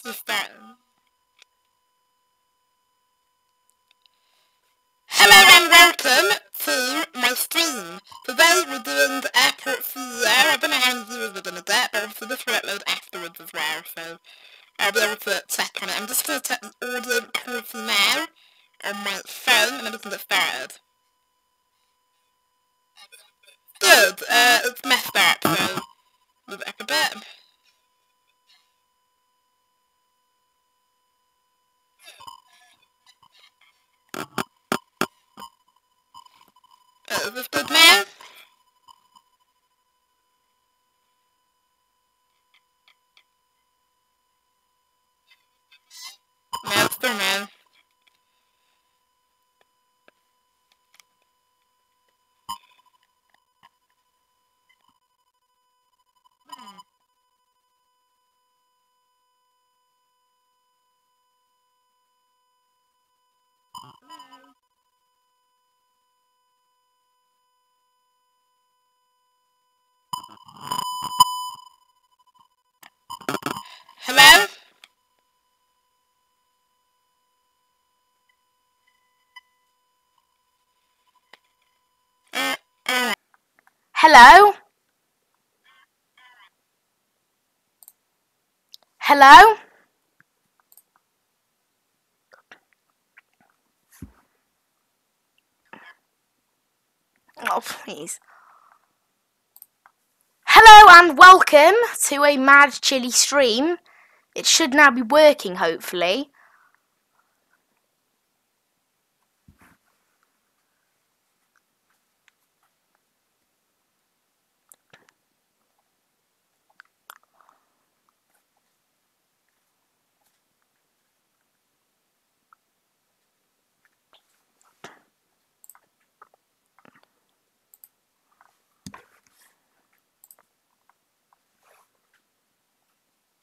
Just starting. Hello and welcome to my stream. Today we're doing the airport CEO. I don't know how many viewers we're going to get, but obviously this will upload afterwards as well, so I'll be able to check on it. I'm just going to check the audio quality now on my phone, and then we can get started. Good, it's messed up, so move it up a bit. Is this good now? No, it's still no. Hello? Hello? Hello? Oh, please. Hello and welcome to a Mad Chili stream. It should now be working, hopefully.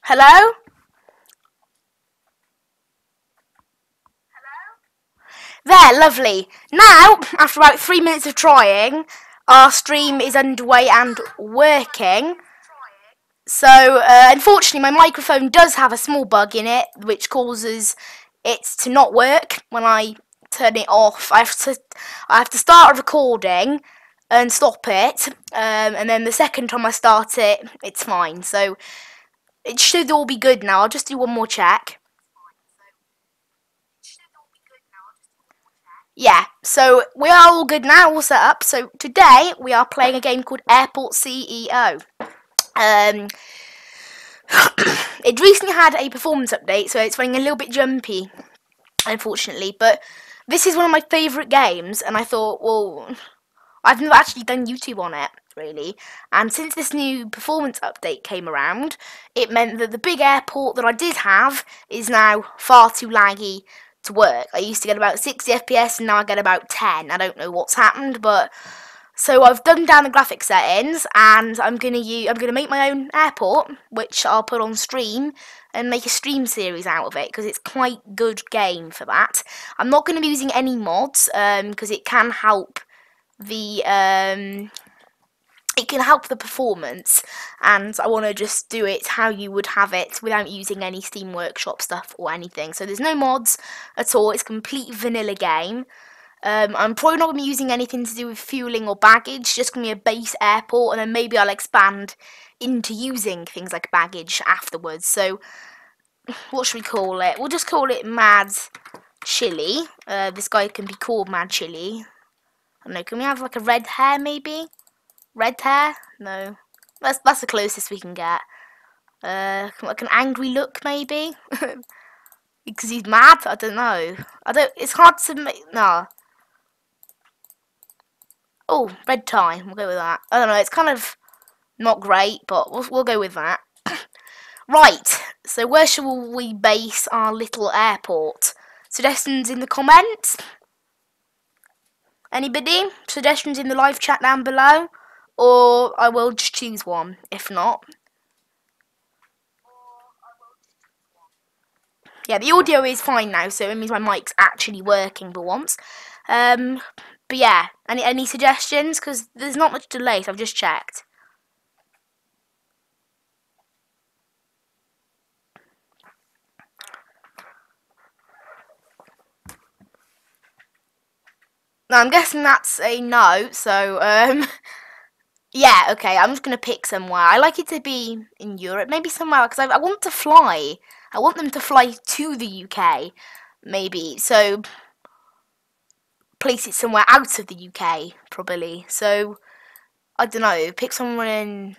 Hello? There, lovely. Now, after about 3 minutes of trying, our stream is underway and working. So, unfortunately, my microphone does have a small bug in it, which causes it to not work when I turn it off. I have to start a recording and stop it, and then the second time I start it, it's fine. So, it should all be good now. I'll just do one more check. Yeah, so we are all good now, all set up. So today we are playing a game called Airport CEO. It recently had a performance update, so it's running a little bit jumpy, unfortunately. But this is one of my favourite games, and I thought, well, I've never actually done YouTube on it, really. And since this new performance update came around, it meant that the big airport that I did have is now far too laggy to work. I used to get about 60 FPS and now I get about 10. I don't know what's happened, but so I've done down the graphic settings and I'm gonna make my own airport, which I'll put on stream and make a stream series out of it because it's quite good game for that. I'm not going to be using any mods because it can help the performance, and I want to just do it how you would have it without using any Steam Workshop stuff or anything. So there's no mods at all. It's a complete vanilla game. I'm probably not going to be using anything to do with fueling or baggage, just going to be a base airport, and then maybe I'll expand into using things like baggage afterwards. So what should we call it? We'll just call it Mad Chili. This guy can be called Mad Chili. I don't know, can we have like a red hair maybe? Red hair? No. That's the closest we can get. Like an angry look maybe? Because he's mad? I don't know. It's hard to make, no. Oh, red tie. We'll go with that. I don't know, it's kind of not great, but we'll go with that. Right, so where shall we base our little airport? Suggestions in the comments? Anybody? Suggestions in the live chat down below? Or I will just choose one, if not. Yeah, the audio is fine now, so it means my mic's actually working for once. But yeah, any suggestions? Because there's not much delay, so I've just checked. Now, I'm guessing that's a no, so, yeah, okay, I'm just going to pick somewhere. I like it to be in Europe, maybe somewhere, because I want to fly. I want them to fly to the UK, maybe, so place it somewhere out of the UK, probably. So, I don't know, pick somewhere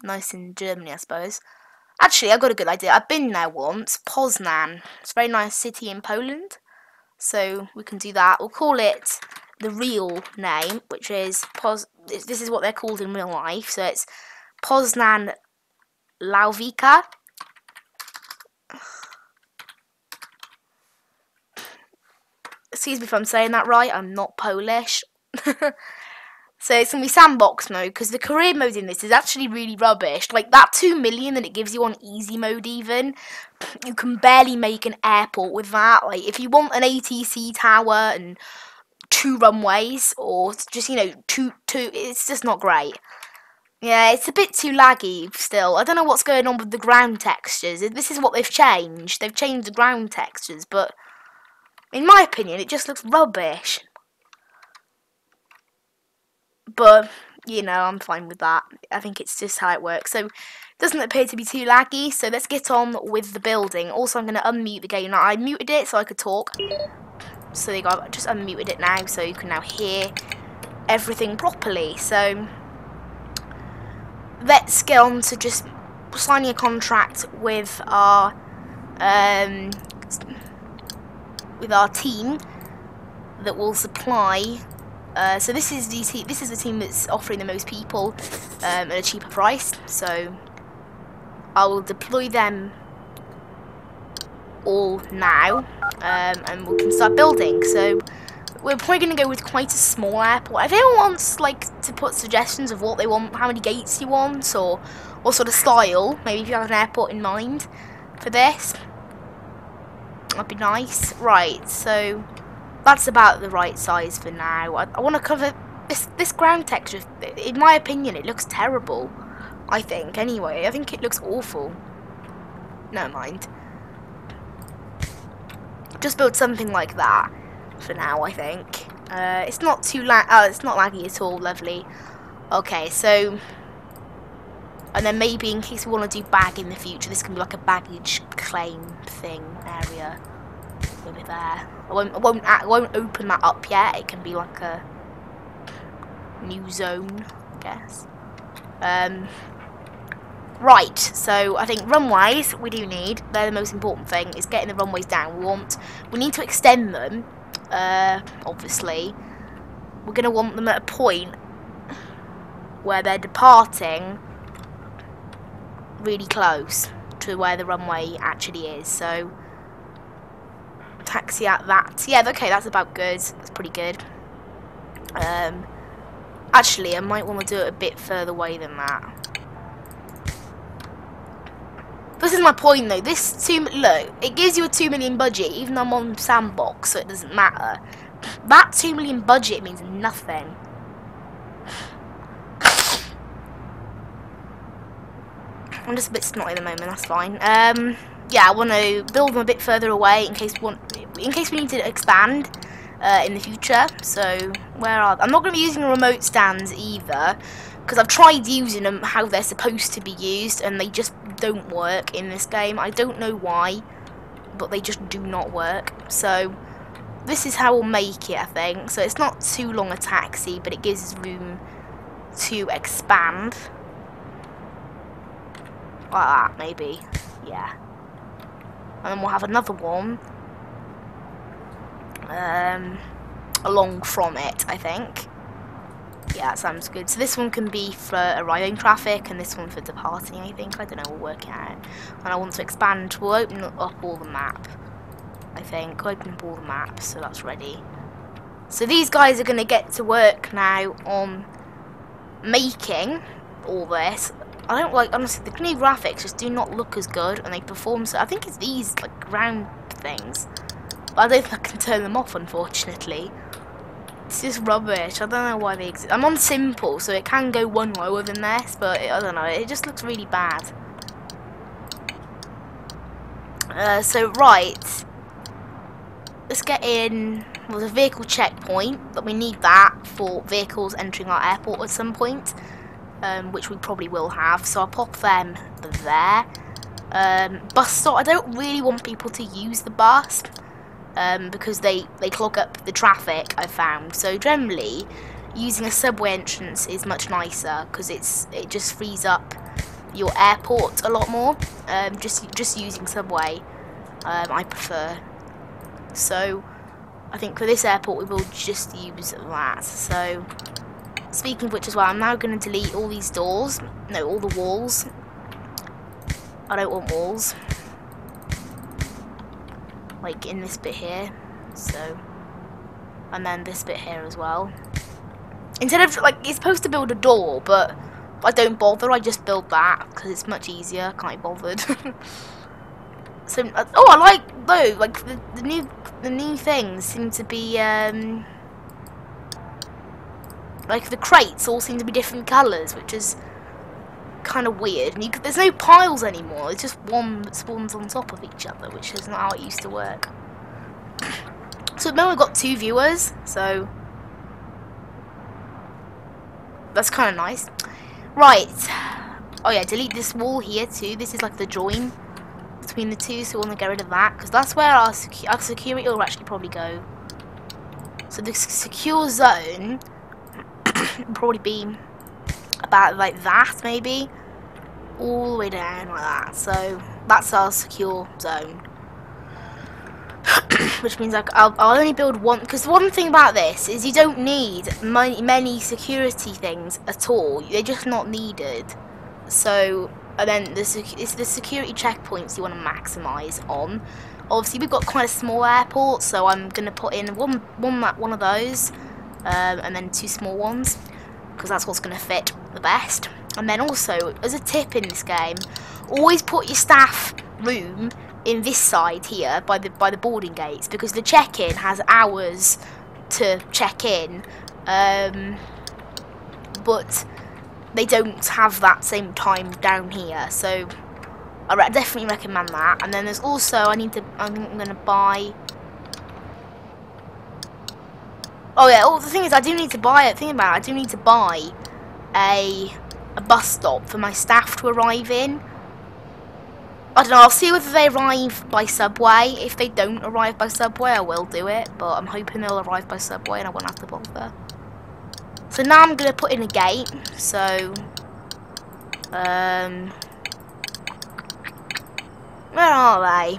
nice in Germany, I suppose. Actually, I've got a good idea. I've been there once, Poznan. It's a very nice city in Poland, so we can do that. We'll call it the real name, which is this is what they're called in real life, so it's Poznan Lauvika. Excuse me if I'm saying that right, I'm not Polish. So it's going to be sandbox mode, because the career mode in this is actually really rubbish. Like, that 2 million that it gives you on easy mode even, you can barely make an airport with that. Like, if you want an ATC tower and 2 runways, or just, you know, two, it's just not great. Yeah, it's a bit too laggy still. I don't know what's going on with the ground textures. This is what they've changed. They've changed the ground textures, but in my opinion, it just looks rubbish. But, you know, I'm fine with that. I think it's just how it works. So, it doesn't appear to be too laggy, so let's get on with the building. Also, I'm going to unmute the game. Now, I muted it so I could talk. So, there you go. I just unmuted it now, so you can now hear everything properly. So, let's get on to just signing a contract with our team that will supply. So this is the team that's offering the most people at a cheaper price. So I will deploy them all now, and we can start building. So we're probably going to go with quite a small airport. If anyone wants to put suggestions of what they want, how many gates you want, or what sort of style, maybe if you have an airport in mind for this, that'd be nice. Right, so that's about the right size for now. I want to cover this ground texture. In my opinion, it looks terrible. I think, anyway. I think it looks awful. Never mind. Just build something like that for now, I think. It's not too it's not laggy at all. Lovely. Okay, so, and then maybe in case we want to do bag in the future, this can be like a baggage claim thing area. Over there. I won't open that up yet. It can be like a new zone, I guess. Right, so I think runways we do need. They're the most important thing, is getting the runways down. We need to extend them, obviously. We're going to want them at a point where they're departing really close to where the runway actually is. So taxi at that. Yeah, okay, that's about good. That's pretty good. Actually, I might want to do it a bit further away than that. This is my point, though. Look, it gives you a 2 million budget, even though I'm on sandbox, so it doesn't matter. That 2 million budget means nothing. I'm just a bit snotty at the moment. That's fine. Yeah, I want to build them a bit further away in case we need to expand in the future. So I'm not going to be using remote stands either, because I've tried using them how they're supposed to be used, and they just don't work in this game. I don't know why, but they just do not work. So this is how we'll make it, I think. So it's not too long a taxi, but it gives us room to expand. Like that, maybe. Yeah. And then we'll have another one along from it, I think. Yeah, that sounds good. So this one can be for arriving traffic, and this one for departing, I think. I don't know, we'll work it out. And I want to expand. We'll open up all the map, I think. Open up all the maps, so that's ready. So these guys are going to get to work now on making all this. I don't like, honestly, the new graphics just do not look as good, and they perform so. I think it's these, like, round things. But I don't think I can turn them off, unfortunately. It's just rubbish. I don't know why they exist. I'm on simple, so it can go one lower than this, but I don't know. It just looks really bad. So, right. let's get in. There's a vehicle checkpoint, but we need that for vehicles entering our airport at some point, which we probably will have. So I'll pop them there. Bus stop. I don't really want people to use the bus because they clog up the traffic, I've found. So generally, using a subway entrance is much nicer because it just frees up your airport a lot more. Just using subway, I prefer. So I think for this airport we will just use that. So speaking of which as well, I'm now going to delete all these doors. No, all the walls. I don't want walls. Like in this bit here. So, and then this bit here as well. Instead of, like, you're supposed to build a door, but I don't bother. I just build that because it's much easier. Can't be bothered. So, oh, I like though. Like the new things seem to be like the crates all seem to be different colours, which is kind of weird. And there's no piles anymore. It's just one that spawns on top of each other, which is not how it used to work. So now we've got 2 viewers, so that's kind of nice. Right. Oh yeah, delete this wall here too. This is like the join between the two, so we want to get rid of that because that's where our security will actually probably go. So the secure zone will probably be about like that, maybe all the way down like that. So that's our secure zone. Which means like I'll only build one, because one thing about this is you don't need many security things at all. They're just not needed. So, and then it's the security checkpoints you want to maximise on. Obviously we've got quite a small airport, so I'm gonna put in one of those, and then 2 small ones, because that's what's gonna fit the best. And then also, as a tip in this game, always put your staff room in this side here by the boarding gates, because the check-in has hours to check in, but they don't have that same time down here. So I definitely recommend that. And then there's also I'm gonna buy. Oh yeah. Oh, the thing is, I do need to buy it. Think about it. I do need to buy a bus stop for my staff to arrive in. I don't know, I'll see whether they arrive by subway. If they don't arrive by subway, I will do it, but I'm hoping they'll arrive by subway and I won't have to bother. So now I'm going to put in a gate, so... where are they?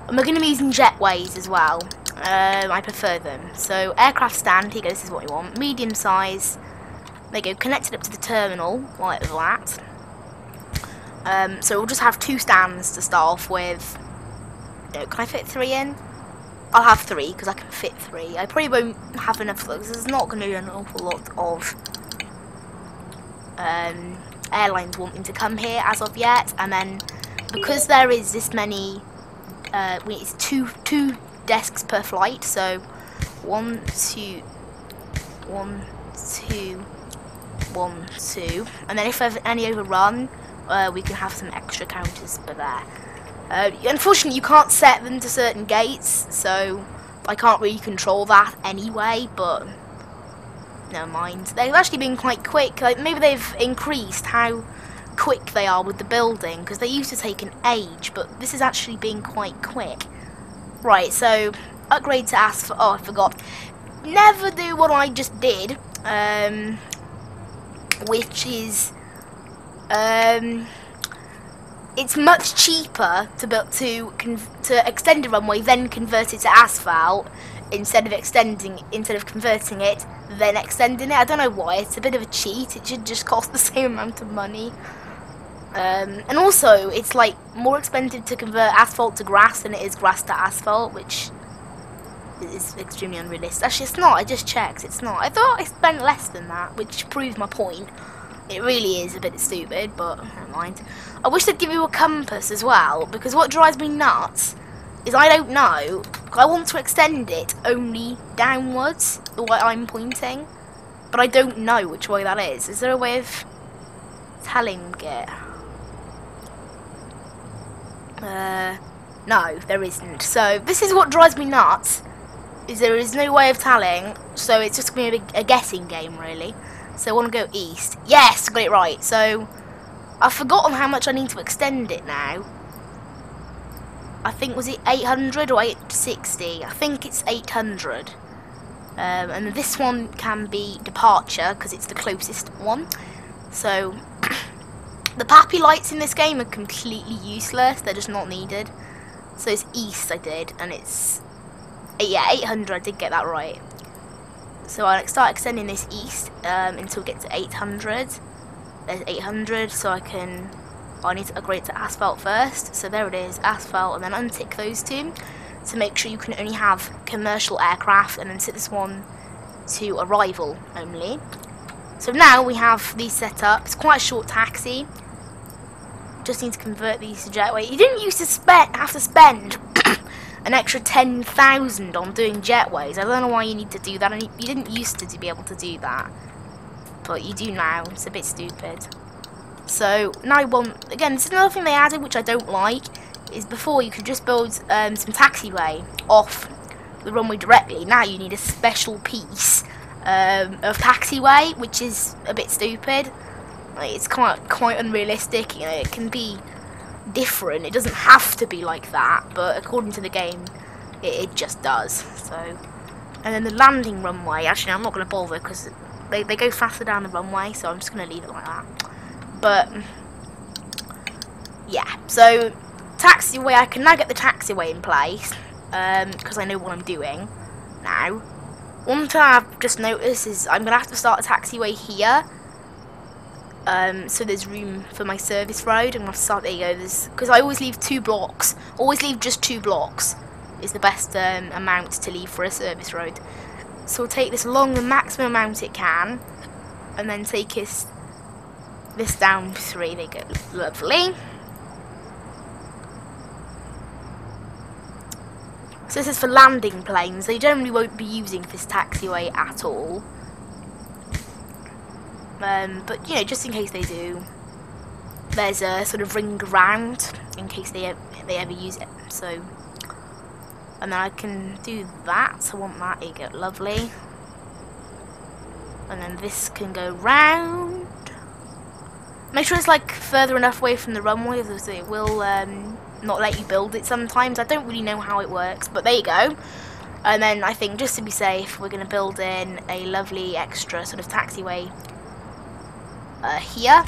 And we're going to be using jetways as well. I prefer them. So, aircraft stand, here you go, this is what we want. Medium size. There you go, connected up to the terminal, like that. So we'll just have 2 stands to start off with. No, can I fit 3 in? I'll have 3, because I can fit 3. I probably won't have enough, because there's not going to be an awful lot of airlines wanting to come here as of yet. And then, because there is this many, it's two desks per flight, so 1, 2, 1, 2, 1, 2, and then if there's any overrun, we can have some extra counters for there. Unfortunately, you can't set them to certain gates, so I can't really control that anyway, but never mind. They've actually been quite quick. Like, maybe they've increased how quick they are with the building, because they used to take an age, but this is actually being quite quick. Right, so upgrade to asphalt. Oh, I forgot. Never do what I just did. Which is, it's much cheaper to extend a runway, then convert it to asphalt, instead of converting it, then extending it. I don't know why. It's a bit of a cheat. It should just cost the same amount of money. And also, it's like more expensive to convert asphalt to grass than it is grass to asphalt, which is extremely unrealistic. Actually, it's not. I just checked. It's not. I thought I spent less than that, which proves my point. It really is a bit stupid, but never mind. I wish they'd give you a compass as well, because what drives me nuts is I don't know. I want to extend it only downwards, the way I'm pointing, but I don't know which way that is. Is there a way of telling it? No, there isn't. So this is what drives me nuts, is there is no way of telling, so it's just going to be a guessing game, really. So I want to go east. Yes, got it right. So I've forgotten how much I need to extend it now. I think, was it 800 or 860? I think it's 800. And this one can be departure, because it's the closest one. So the pappy lights in this game are completely useless, they're just not needed. So it's east I did, and it's, yeah, 800, I did get that right. So I'll start extending this east until we get to 800. There's 800, so I need to upgrade to asphalt first. So there it is, asphalt, and then untick those two to make sure you can only have commercial aircraft, and then set this one to arrival only. So now we have these set up. It's quite a short taxi. Just need to convert these to jetway. You didn't used to have to spend an extra 10,000 on doing jetways. I don't know why you need to do that. And you didn't used to be able to do that, but you do now. It's a bit stupid. So now I want, again, this is another thing they added which I don't like, is before you could just build some taxiway off the runway directly. Now you need a special piece of taxiway, which is a bit stupid. Like, it's quite unrealistic. You know, it can be different. It doesn't have to be like that, but according to the game, it just does. So, and then the landing runway. Actually, I'm not going to bother because they go faster down the runway, so I'm just going to leave it like that. But yeah, so taxiway. I can now get the taxiway in place because I know what I'm doing now. One thing I've just noticed is I'm going to have to start a taxiway here. So there's room for my service road. I'm going to start, there you go, because I always leave 2 blocks. Always leave just 2 blocks is the best amount to leave for a service road. So we'll take this along the maximum amount it can, and then take this down to 3. There you go, lovely. So this is for landing planes. They generally won't be using this taxiway at all. But you know, just in case they do, there's a sort of ring around in case they ever use it. So, and then I can do that. I want that. There you go, lovely. And then this can go round. Make sure it's like further enough away from the runway, because it will not let you build it sometimes. I don't really know how it works, but there you go. And then I think, just to be safe, we're going to build in a lovely extra sort of taxiway here.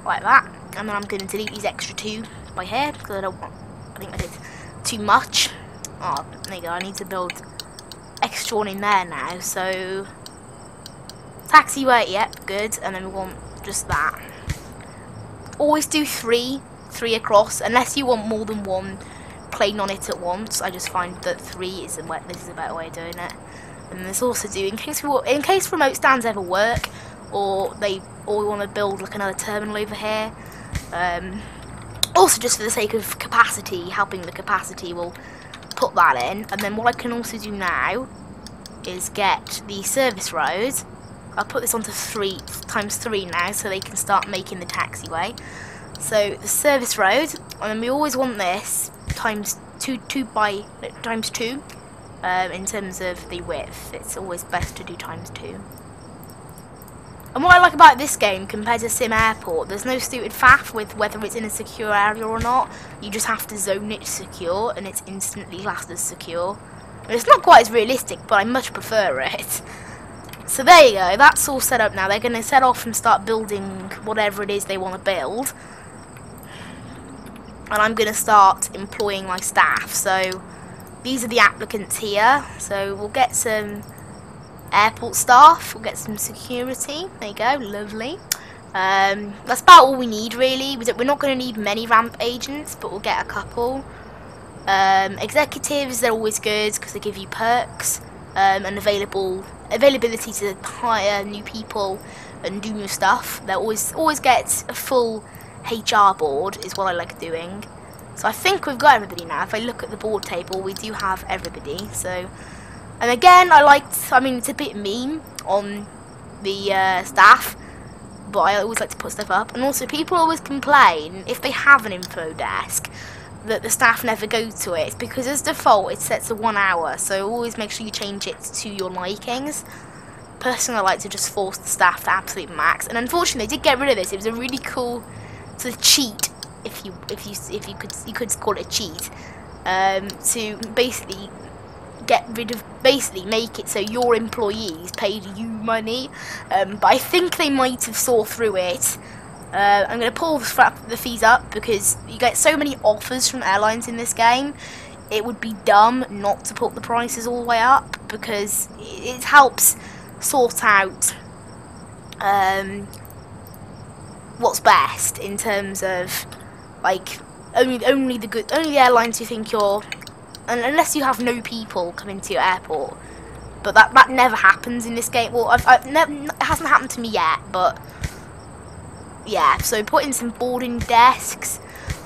Like that. And then I'm going to delete these extra 2 by here, because I think I did too much. Oh, there you go, I need to build extra one in there now. So taxiway, yep, good. And then we want just that. Always do 3 across, unless you want more than 1 plane on it at once. I just find that 3 is this is a better way of doing it. And there's also in case remote stands ever work, or we want to build like another terminal over here. Also, just for the sake of capacity, helping the capacity, we'll put that in. And then what I can also do now is get the service road. I'll put this onto 3 times 3 now, so they can start making the taxiway. So the service road, and then we always want this times 2 times 2 in terms of the width. It's always best to do times 2. And what I like about this game compared to Sim Airport, there's no stupid faff with whether it's in a secure area or not. You just have to zone it secure, and it's instantly classed as secure. And it's not quite as realistic, but I much prefer it. So there you go, that's all set up now. They're going to set off and start building whatever it is they want to build. And I'm going to start employing my staff. So these are the applicants here. So we'll get some airport staff, we'll get some security. There you go, lovely. That's about all we need, really. We're not going to need many ramp agents, but we'll get a couple. Executives, they're always good because they give you perks and availability to hire new people and do new stuff. They always get a full HR board is what I like doing. So I think we've got everybody now. If I look at the board table, we do have everybody. So, and And again, I mean, it's a bit mean on the staff, but I always like to put stuff up. And also, people always complain if they have an info desk that the staff never go to it, because as default it's set to 1 hour, so always make sure you change it to your likings. Personally, I like to just force the staff to absolute max, and unfortunately they did get rid of this. It was a really cool sort of cheat, if you could call it a cheat, to basically get rid of, basically make it so your employees paid you money, but I think they might have saw through it. I'm going to pull the fees up because you get so many offers from airlines in this game. It would be dumb not to put the prices all the way up, because it helps sort out what's best in terms of, like, only the airlines you think you're, and unless you have no people come into your airport, but that never happens in this game. Well, it hasn't happened to me yet, but yeah. So put in some boarding desks.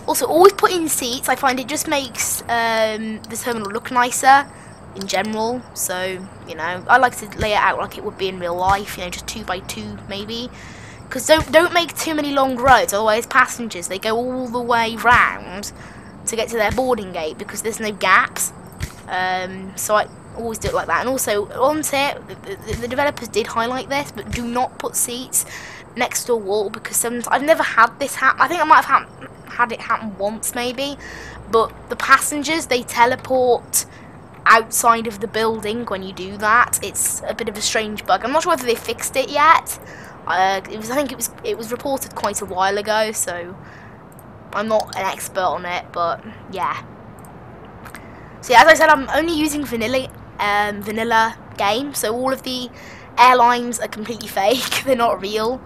Also, always put in seats. I find it just makes the terminal look nicer in general. So, you know, I like to lay it out like it would be in real life. You know, just 2 by 2 maybe. Because don't make too many long roads. Otherwise, passengers, they go all the way round to get to their boarding gate because there's no gaps. So I always do it like that. And also, on tip, the developers did highlight this, but do not put seats next to a wall, because sometimes, I've never had this happen. I think I might have had it happen once maybe, but the passengers, they teleport outside of the building when you do that. It's a bit of a strange bug. I'm not sure whether they fixed it yet. I think it was reported quite a while ago, so I'm not an expert on it, but yeah. So yeah, as I said, I'm only using vanilla game, so all of the airlines are completely fake. They're not real.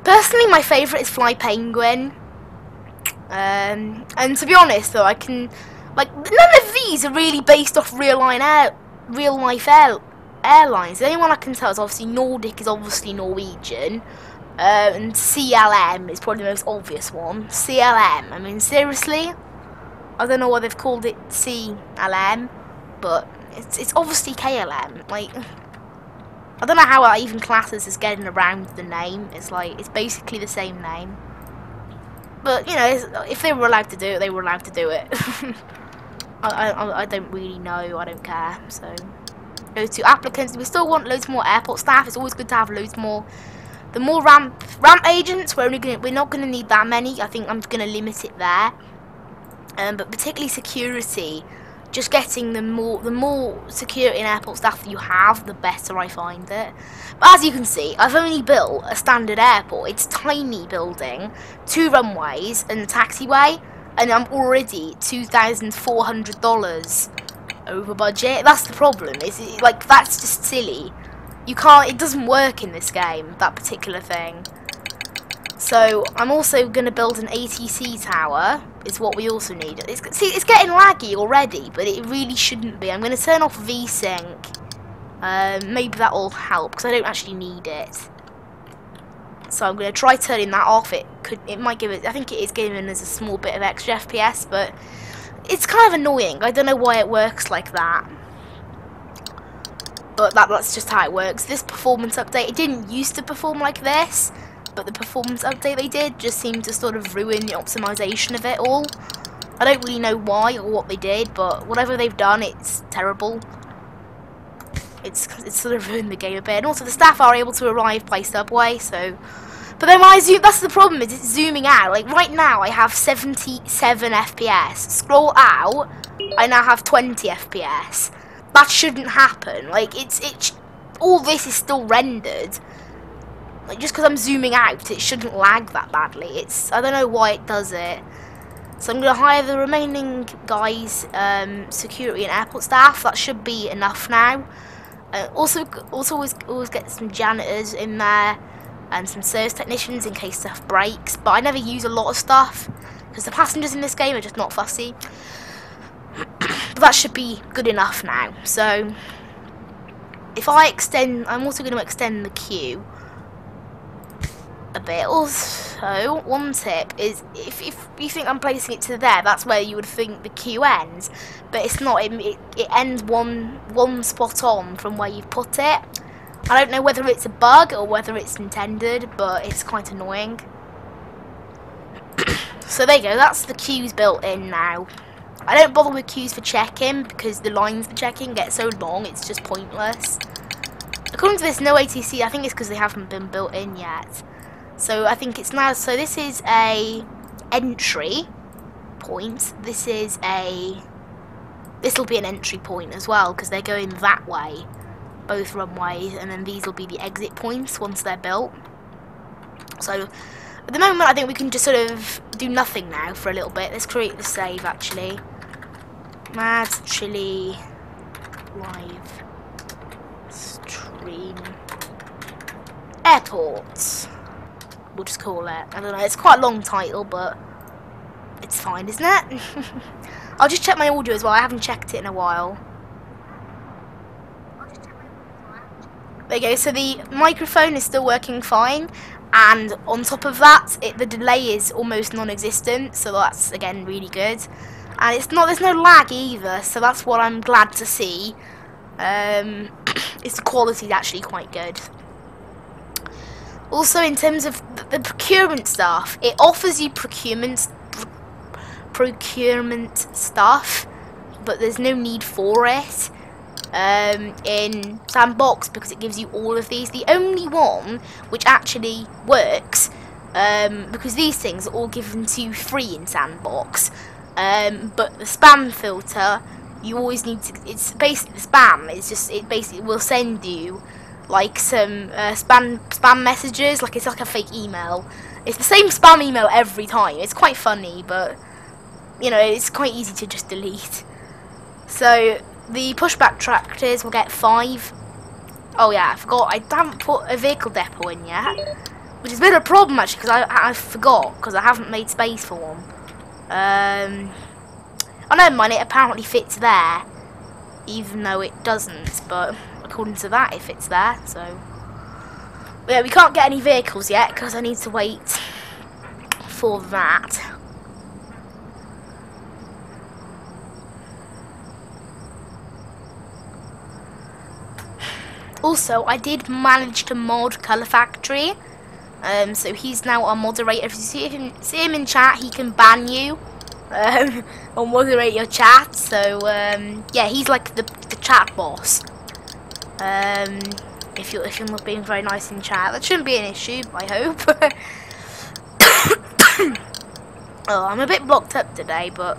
Personally, my favourite is Fly Penguin, and to be honest though, I can, like, none of these are really based off real life airlines. The only one I can tell is obviously Nordic is obviously Norwegian, and CLM is probably the most obvious one. CLM, I mean, seriously, I don't know why they've called it CLM, but it's obviously KLM. Like, I don't know how I even class this as getting around the name. It's like, it's basically the same name. But, you know, if they were allowed to do it, they were allowed to do it. I don't really know, I don't care. So, go to applicants. We still want loads more airport staff. It's always good to have loads more. The more ramp agents, we're not gonna need that many. I think I'm gonna limit it there. But particularly security. Just getting the more security and airport staff that you have, the better I find it. But as you can see, I've only built a standard airport. It's a tiny building, 2 runways and a taxiway, and I'm already $2,400 over budget. That's the problem. Like, that's just silly. You can't. It doesn't work in this game, that particular thing. So I'm also going to build an ATC tower, is what we also need. See, it's getting laggy already, but it really shouldn't be. I'm going to turn off VSync. Maybe that will help, because I don't actually need it. So I'm going to try turning that off. It might give it, I think it is giving us a small bit of extra FPS, but it's kind of annoying. I don't know why it works like that. But that's just how it works. This performance update, it didn't used to perform like this. But the performance update they did just seemed to sort of ruin the optimization of it all. I don't really know why or what they did, but whatever they've done, it's terrible. It's sort of ruined the game a bit. And also the staff are able to arrive by subway, so... But then when I zoom, that's the problem, is it's zooming out. Like right now I have 77 FPS. Scroll out, I now have 20 FPS. That shouldn't happen. Like, all this is still rendered. Like, just because I'm zooming out, it shouldn't lag that badly. I don't know why it does it. So I'm going to hire the remaining guys, security and airport staff. That should be enough now. Also always get some janitors in there and some service technicians in case stuff breaks. But I never use a lot of stuff because the passengers in this game are just not fussy. But that should be good enough now. So if I extend, I'm also going to extend the queue. a bit. Also, one tip is if you think I'm placing it to there, that's where you would think the queue ends, but it's not. It ends one spot on from where you've put it. I don't know whether it's a bug or whether it's intended, but it's quite annoying. So there you go, that's the queues built in now. I don't bother with queues for check-in because the lines for check-in get so long, it's just pointless. According to this, no ATC, I think it's because they haven't been built in yet. So I think it's now, so this is a entry point, this will be an entry point as well because they're going that way, both runways, and then these will be the exit points once they're built. So at the moment I think we can just sort of do nothing now for a little bit. Let's create the save actually. Mad Chili Live Stream Airports. We'll just call it. I don't know, it's quite a long title, but it's fine, isn't it? I'll just check my audio as well. I haven't checked it in a while. There you go, so the microphone is still working fine, and on top of that, the delay is almost non-existent, so that's again really good. And there's no lag either, so that's what I'm glad to see. The quality is actually quite good. Also, in terms of the procurement stuff, it offers you procurement stuff, but there's no need for it in Sandbox because it gives you all of these. The only one which actually works, because these things are all given to you free in Sandbox, but the spam filter, you always need to, it's basically spam, it basically will send you like some spam messages, like it's like a fake email. It's the same spam email every time. It's quite funny, but you know, it's quite easy to just delete. So the pushback tractors will get 5. Oh yeah, I forgot, I haven't put a vehicle depot in yet, which has been a problem actually because I forgot, because I haven't made space for one. Oh never mind, it apparently fits there, even though it doesn't, but according to that it fits there, so yeah, we can't get any vehicles yet because I need to wait for that. Also, I did manage to mod Colour Factory, so he's now our moderator. If you see him in chat, he can ban you or moderate your chat. So yeah, he's like the chat boss. If you're not being very nice in chat, that shouldn't be an issue, I hope. Oh, I'm a bit blocked up today, but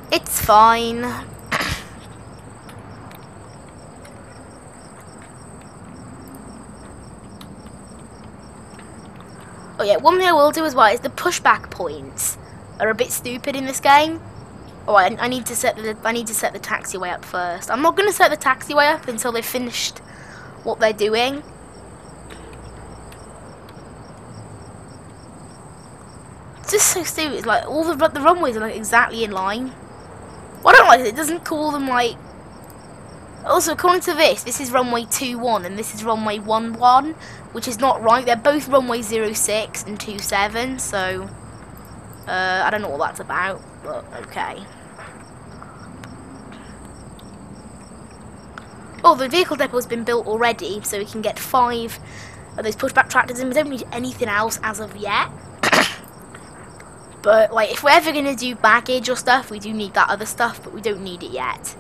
it's fine. Oh yeah, one thing I will do as well is the pushback points are a bit stupid in this game. Oh, I need to set the taxiway up first. I'm not going to set the taxiway up until they've finished what they're doing. It's just so stupid. It's like all the runways are like exactly in line. What I don't like is it doesn't call them like. Also, according to this is runway 21 and this is runway 11, which is not right. They're both runway 06 and 27, so I don't know what that's about, but okay. Oh, the vehicle depot has been built already, so we can get 5 of those pushback tractors, and we don't need anything else as of yet. But like, if we're ever going to do baggage or stuff, we do need that other stuff, but we don't need it yet.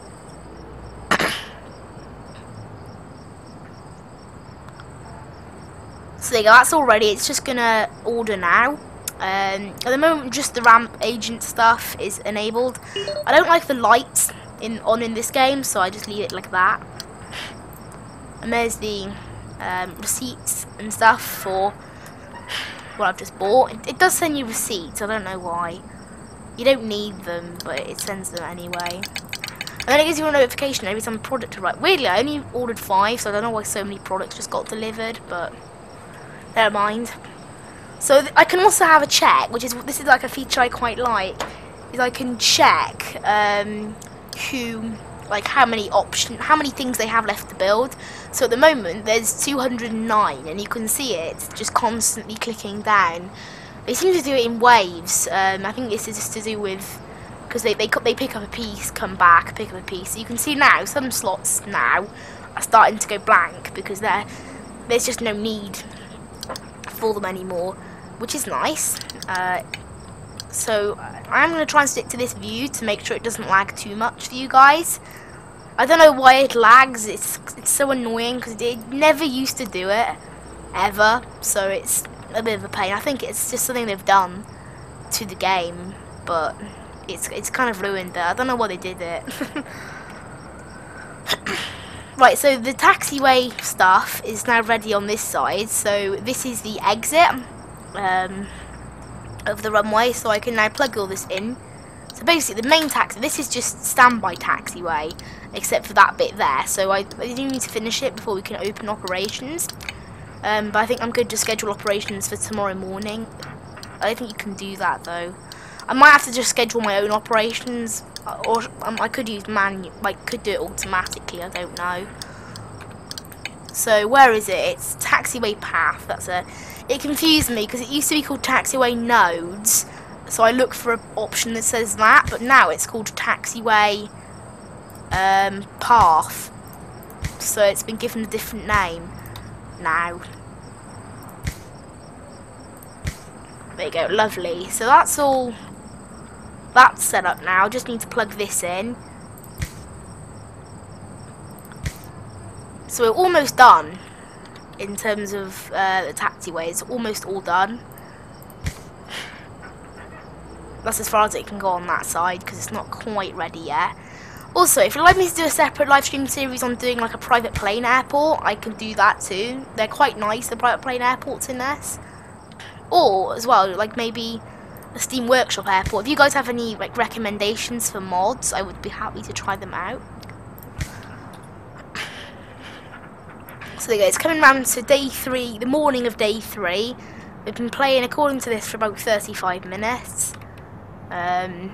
So there you go, that's all ready. It's just gonna order now. At the moment, just the ramp agent stuff is enabled. I don't like the lights on in this game, so I just leave it like that. And there's the receipts and stuff for what I've just bought. It does send you receipts, I don't know why. You don't need them, but it sends them anyway. And then it gives you a notification every time a product arrives. Weirdly, I only ordered 5, so I don't know why so many products just got delivered, but never mind. So I can also have a check, this is like a feature I quite like, is I can check who like how many things they have left to build. So at the moment there's 209, and you can see it just constantly clicking down. They seem to do it in waves. I think this is just to do with because they pick up a piece, come back, pick up a piece. So you can see now some slots now are starting to go blank because there's just no need for them anymore, which is nice. So I'm going to try and stick to this view to make sure it doesn't lag too much for you guys. I don't know why it lags. It's so annoying because it never used to do it ever, so it's a bit of a pain. I think it's just something they've done to the game, but it's kind of ruined it. I don't know why they did it. Right, so the taxiway stuff is now ready on this side. So this is the exit of the runway, so I can now plug all this in. So basically the main taxi, this is just standby taxiway, except for that bit there. So I do need to finish it before we can open operations. But I think I'm going to schedule operations for tomorrow morning. I don't think you can do that though. I might have to just schedule my own operations, or I could use could do it automatically. I don't know. So where is it? It's taxiway path. It confused me because it used to be called taxiway nodes. So I looked for an option that says that, but now it's called taxiway path. So it's been given a different name now. There you go, lovely. So that's all. That's set up now. Just need to plug this in. So we're almost done in terms of the taxiway. It's almost all done. That's as far as it can go on that side because it's not quite ready yet. Also, if you'd like me to do a separate live stream series on doing like a private plane airport, I can do that too. They're quite nice, the private plane airports in this. Or as well, like maybe a Steam Workshop airport. If you guys have any like recommendations for mods, I would be happy to try them out. So there you go, it's coming round to day 3, the morning of day 3. We've been playing according to this for about 35 minutes. I'm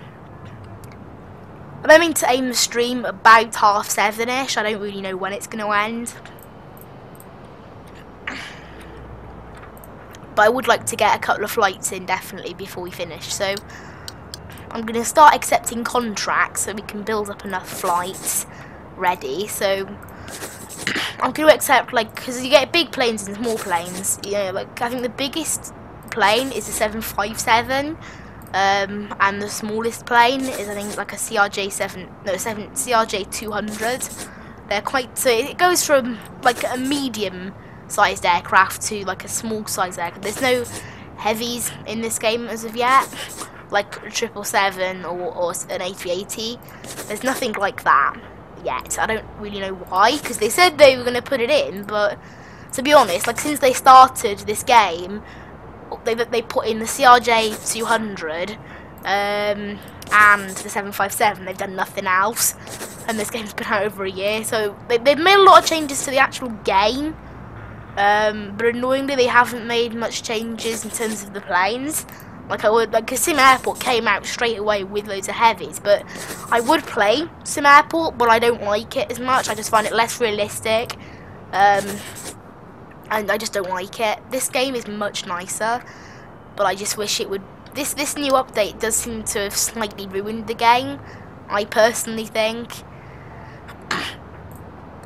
aiming to aim the stream about 7:30ish. I don't really know when it's going to end. But I would like to get a couple of flights in definitely before we finish. So I'm going to start accepting contracts so we can build up enough flights ready. So I'm going to accept, like, because you get big planes and small planes. You know, like I think the biggest plane is a 757. And the smallest plane is I think like a CRJ 200. They're quite, so it goes from like a medium sized aircraft to like a small sized aircraft. There's no heavies in this game as of yet, like a 777 or an A380. There's nothing like that yet. I don't really know why, because they said they were going to put it in, but to be honest, like since they started this game, they put in the CRJ 200 and the 757. They've done nothing else, and this game's been out over a year. So they've made a lot of changes to the actual game, but annoyingly they haven't made much changes in terms of the planes. Like Sim Airport came out straight away with loads of heavies, but I would play Sim Airport, but I don't like it as much. I just find it less realistic. And I just don't like it. This game is much nicer, but I just wish it would. This new update does seem to have slightly ruined the game, I personally think.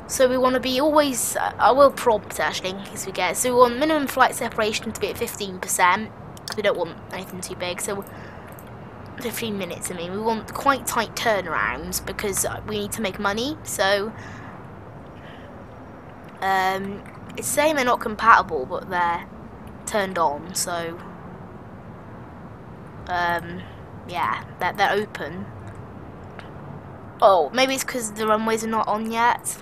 So we want to be always. I will prompt actually in case we get. So we want minimum flight separation to be at 15%. We don't want anything too big. So 15 minutes. I mean, we want quite tight turnarounds because we need to make money. So it's saying they're not compatible, but they're turned on, so yeah, they're open. Oh, maybe it's because the runways are not on yet.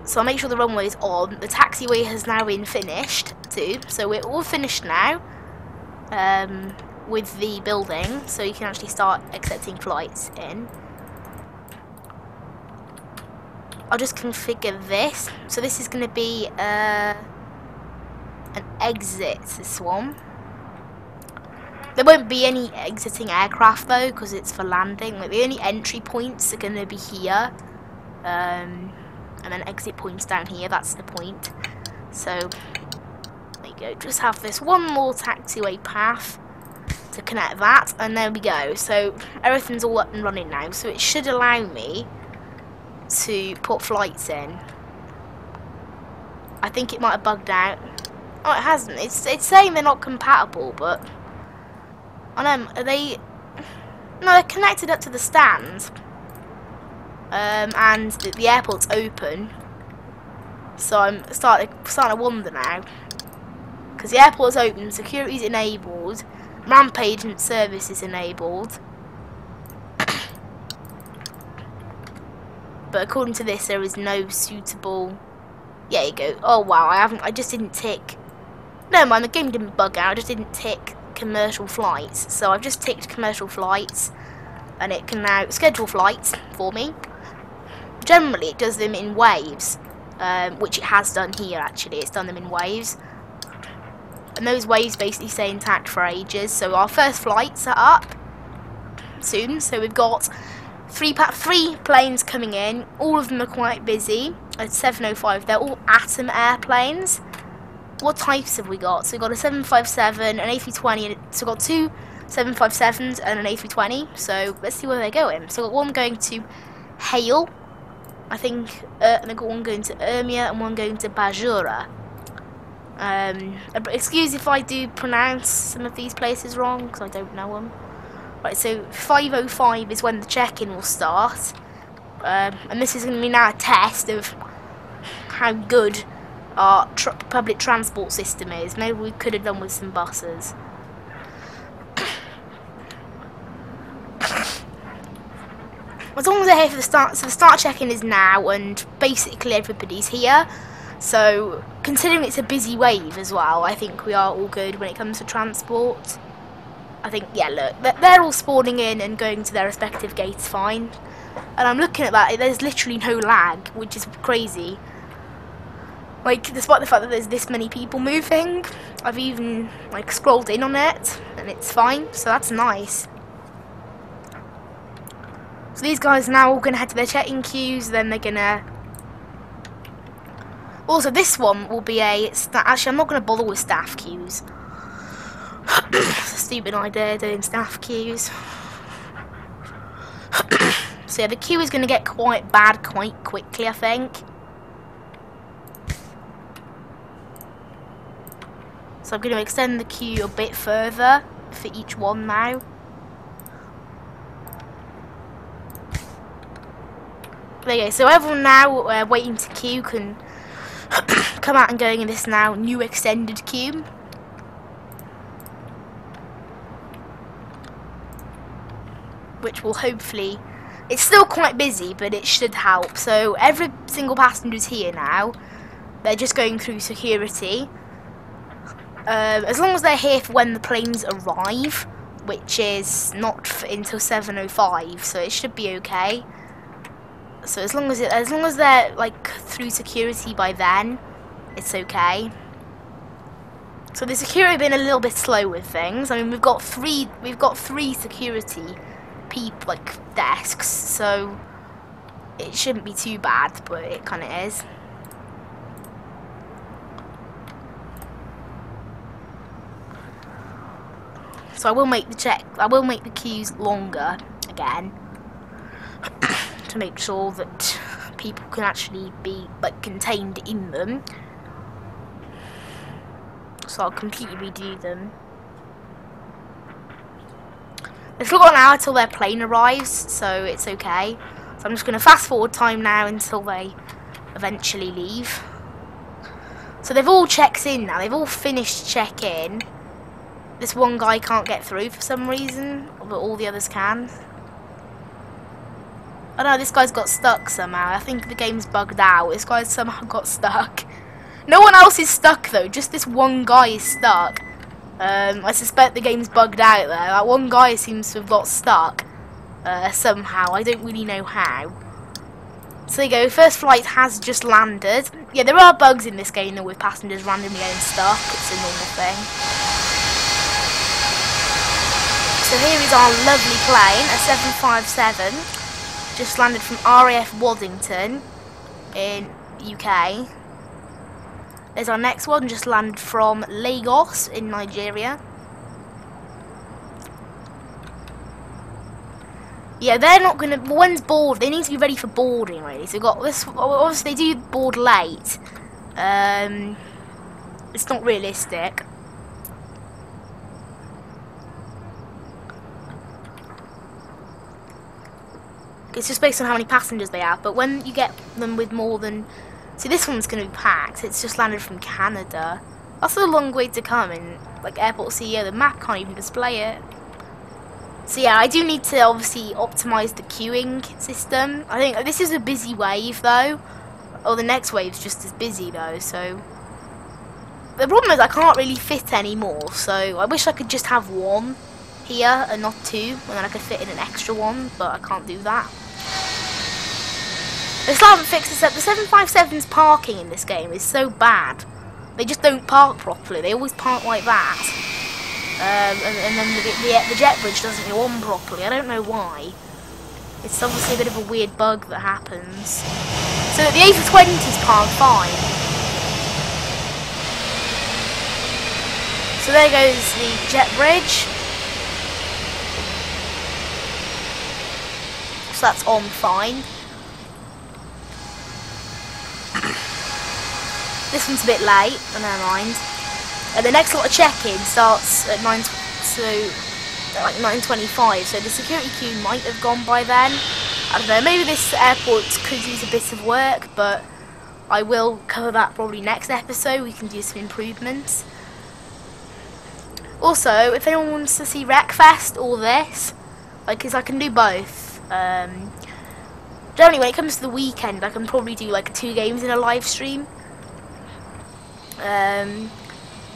So I'll make sure the runway is on. The taxiway has now been finished too, so we're all finished now with the building, so you can actually start accepting flights in. I'll just configure this. So this is going to be an exit, this one. There won't be any exiting aircraft though, because it's for landing. Like the only entry points are going to be here, and then exit points down here. That's the point. So there you go. Just have this one more taxiway path to connect that, and there we go. So everything's all up and running now. So it should allow me to put flights in. I think it might have bugged out. Oh, it hasn't. It's saying they're not compatible, but I know, are they? No, they're connected up to the stand, and the airport's open. So I'm starting to wonder now, because the airport's open, security's enabled, rampage and service is enabled. But according to this, there is no suitable. Yeah, you go. Oh wow, I just didn't tick. Never mind, the game didn't bug out. I just didn't tick commercial flights. So I've just ticked commercial flights, and it can now schedule flights for me. Generally, it does them in waves, which it has done here. Actually, it's done them in waves, and those waves basically stay intact for ages. So our first flights are up soon. So we've got three planes coming in. All of them are quite busy. At 7:05, they're all Atom airplanes. What types have we got? So we've got a 757, an A320, so we've got two 757s and an A320. So let's see where they're going. So we've got one going to Hale, I think, and I've got one going to Urmia and one going to Bajura. Excuse if I do pronounce some of these places wrong, because I don't know them. Right, so 5:05 is when the check-in will start. And this is going to be now a test of how good our public transport system is. Maybe we could have done with some buses. As long as they're here for the start, so the start check-in is now, and basically everybody's here. So, considering it's a busy wave as well, I think we are all good when it comes to transport. I think, yeah, look, they're all spawning in and going to their respective gates fine. And I'm looking at that, there's literally no lag, which is crazy. Like, despite the fact that there's this many people moving, I've even, like, scrolled in on it, and it's fine, so that's nice. So these guys are now all going to head to their check-in queues, then they're going to... Also, this one will be a... Actually, I'm not going to bother with staff queues. It's a stupid idea, doing staff queues. So yeah, the queue is going to get quite bad quite quickly, I think. So I'm going to extend the queue a bit further for each one now. There you go, so everyone now waiting to queue can come out and going in this now new extended queue. Which will hopefully... It's still quite busy, but it should help. So every single passenger's here now. They're just going through security. As long as they're here for when the planes arrive, which is not until 7:05, so it should be okay. So as long as they're like through security by then, it's okay. So the security have been a little bit slow with things. I mean, we've got three security desks, so it shouldn't be too bad, but it kind of is. So I will make the queues longer again to make sure that people can actually be like contained in them. So I'll completely redo them. It's still got an hour till their plane arrives, so it's okay. So I'm just going to fast forward time now until they eventually leave. So they've all checked in now. They've all finished check-in. This one guy can't get through for some reason, but all the others can. Oh no, this guy's got stuck somehow. I think the game's bugged out. This guy's somehow got stuck. No one else is stuck though, just this one guy is stuck. I suspect the game's bugged out there. That one guy seems to have got stuck somehow. I don't really know how. So there you go, first flight has just landed. Yeah, there are bugs in this game though with passengers randomly getting stuck. It's a normal thing. So here is our lovely plane, a 757, just landed from RAF Waddington in UK. There's our next one, just landed from Lagos in Nigeria. Yeah, they're not gonna. When's board? They need to be ready for boarding, really. So we've got this. Obviously, they do board late. It's not realistic. It's just based on how many passengers they have. But when you get them with more than, see, this one's gonna be packed. It's just landed from Canada. That's a long way to come. And like Airport CEO, the map can't even display it. So yeah, I do need to obviously optimise the queuing system. I think this is a busy wave though. Or the next wave's just as busy though, so the problem is I can't really fit any more, so I wish I could just have one here and not two, and then I could fit in an extra one, but I can't do that. They still haven't fixed this up. The 757's parking in this game is so bad. They just don't park properly, they always park like that. And then the jet bridge doesn't go on properly. I don't know why. It's obviously a bit of a weird bug that happens. So the A320's parked fine. So there goes the jet bridge. So that's on fine. This one's a bit late, but never mind. The next lot of check-in starts at 9:25, so the security queue might have gone by then. I don't know, maybe this airport could use a bit of work, but I will cover that probably next episode. We can do some improvements. Also, if anyone wants to see Wreckfest or this, because I can do both. Generally, when it comes to the weekend, I can probably do like 2 games in a live stream.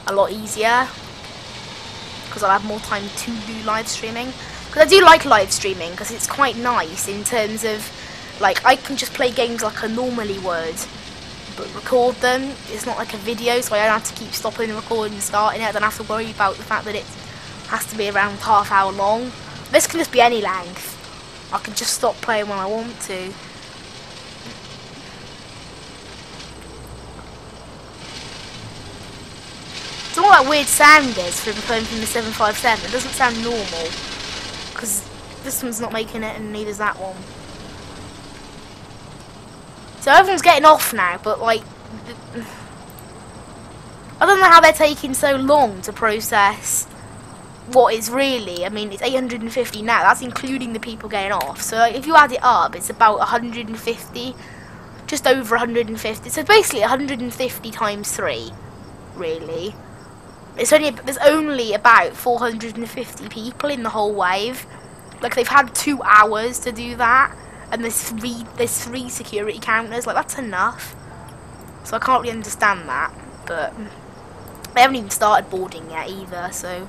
A lot easier because I'll have more time to do live streaming, because I do like live streaming because it's quite nice in terms of like I can just play games like I normally would but record them. It's not like a video, so I don't have to keep stopping the recording and starting it. I don't have to worry about the fact that it has to be around half hour long. This can just be any length. I can just stop playing when I want to. I don't know what that weird sound is from playing from the 757. It doesn't sound normal, because this one's not making it and neither's that one. So everyone's getting off now, but like, I don't know how they're taking so long to process what is really, I mean, it's 850 now, that's including the people getting off. So like, if you add it up, it's about 150, just over 150. So basically 150 times 3, really. There's only about 450 people in the whole wave. Like, they've had 2 hours to do that, and there's three security counters. Like, that's enough. So I can't really understand that, but they haven't even started boarding yet either. So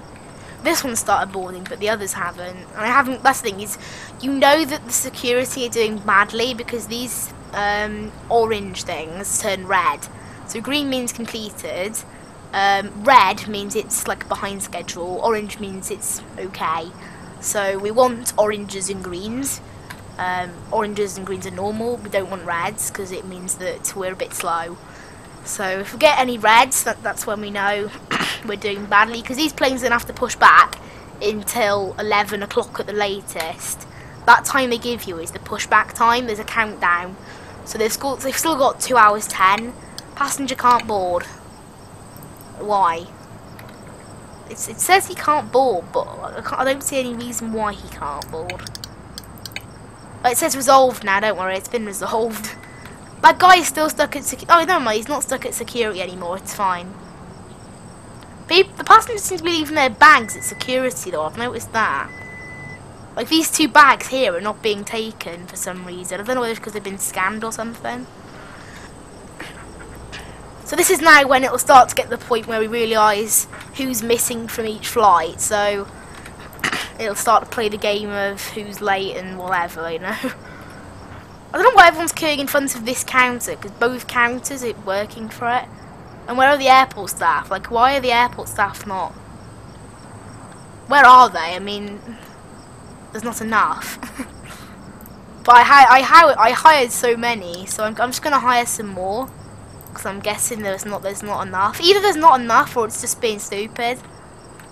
this one started boarding, but the others haven't. And I haven't. That's the thing, is you know that the security are doing badly because these orange things turn red. So green means completed. Red means it's like behind schedule. Orange means it's okay. So we want oranges and greens. Oranges and greens are normal. We don't want reds because it means that we're a bit slow. So if we get any reds, that's when we know we're doing badly, because these planes don't have to push back until 11 o'clock at the latest. That time they give you is the pushback time. There's a countdown. So they've still got 2 hours 10. Passenger can't board. Why? It says he can't board, but I don't see any reason why he can't board. It says resolved now, don't worry, it's been resolved. That guy is still stuck at security. Oh, never mind, he's not stuck at security anymore, it's fine. The passengers seem to be leaving their bags at security though, I've noticed that. Like, these 2 bags here are not being taken for some reason. I don't know whether it's because they've been scanned or something. So this is now when it will start to get to the point where we realise who's missing from each flight. So it'll start to play the game of who's late and whatever, you know. I don't know why everyone's queuing in front of this counter, because both counters are working for it. And where are the airport staff? Like, why are the airport staff not where are they? I mean, there's not enough. But I hired so many, so I'm just gonna hire some more, because I'm guessing there's not enough. Either there's not enough, or it's just being stupid.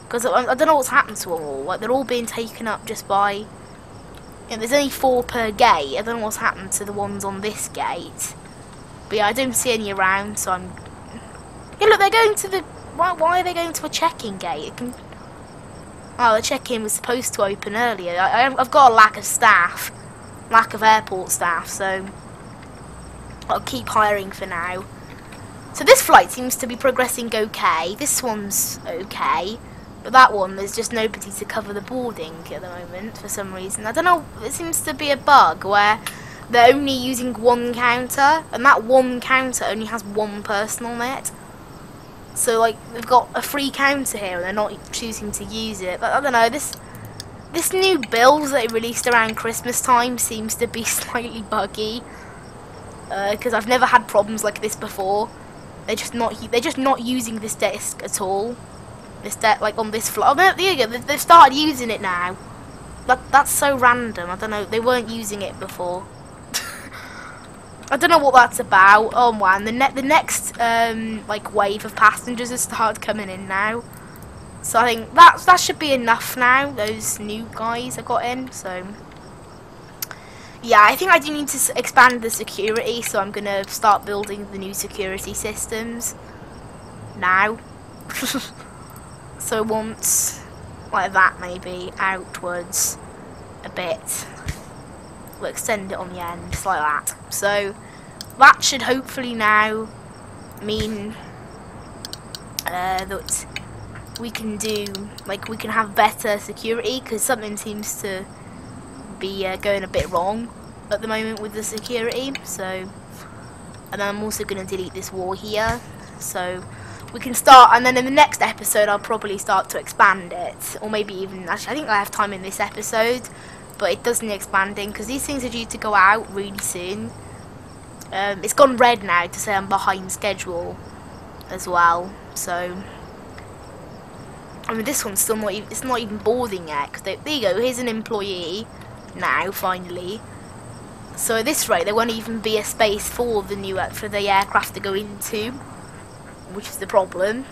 Because I don't know what's happened to them all. Like, they're all being taken up just by... You know, there's only 4 per gate. I don't know what's happened to the ones on this gate. But yeah, I don't see any around, so I'm... Yeah, look, they're going to the... Why are they going to a check-in gate? Oh, the check-in was supposed to open earlier. I've got a lack of staff. Lack of airport staff, so... I'll keep hiring for now. So this flight seems to be progressing okay. This one's okay. But that one, there's just nobody to cover the boarding at the moment for some reason. I don't know, it seems to be a bug where they're only using one counter, and that one counter only has one person on it. So, like, they've got a free counter here and they're not choosing to use it. But I don't know, this new build that they released around Christmas time seems to be slightly buggy. Because I've never had problems like this before. They're just not using this desk at all. Like on this floor. Oh, no, there you go. They've started using it now. That's so random. I don't know. They weren't using it before. I don't know what that's about. Oh man, the next like wave of passengers has started coming in now. So I think that should be enough now. Those new guys I got in. So yeah, I think I do need to expand the security. So I'm gonna start building the new security systems now. So once, like that maybe, outwards a bit. We'll extend it on the end, just like that. So, that should hopefully now mean that we can do, like, we can have better security, because something seems to be going a bit wrong at the moment with the security. So, and I'm also going to delete this wall here. So, we can start, and then in the next episode I'll probably start to expand it, or maybe even, actually I think I have time in this episode, but it does need expanding, because these things are due to go out really soon. It's gone red now to say I'm behind schedule as well, so, I mean this one's still not even, it's not even boarding yet, because there you go, here's an employee now, finally. So at this rate there won't even be a space for the aircraft to go into, which is the problem,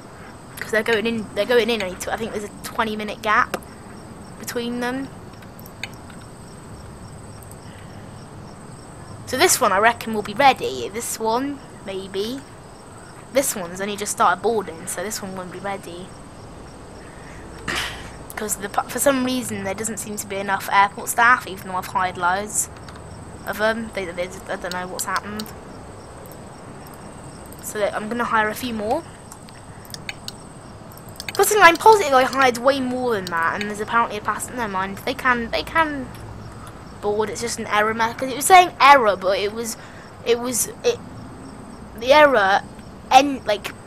because they're going in only I think there's a 20-minute gap between them. So this one I reckon will be ready. This one, maybe. This one's only just started boarding, so this one won't be ready. Because for some reason there doesn't seem to be enough airport staff, even though I've hired loads of them. I don't know what's happened. So I'm going to hire a few more. Plus, I'm positive I hired way more than that, and there's apparently a passenger. Never mind. They can board. It's just an error message. It was saying error, but the error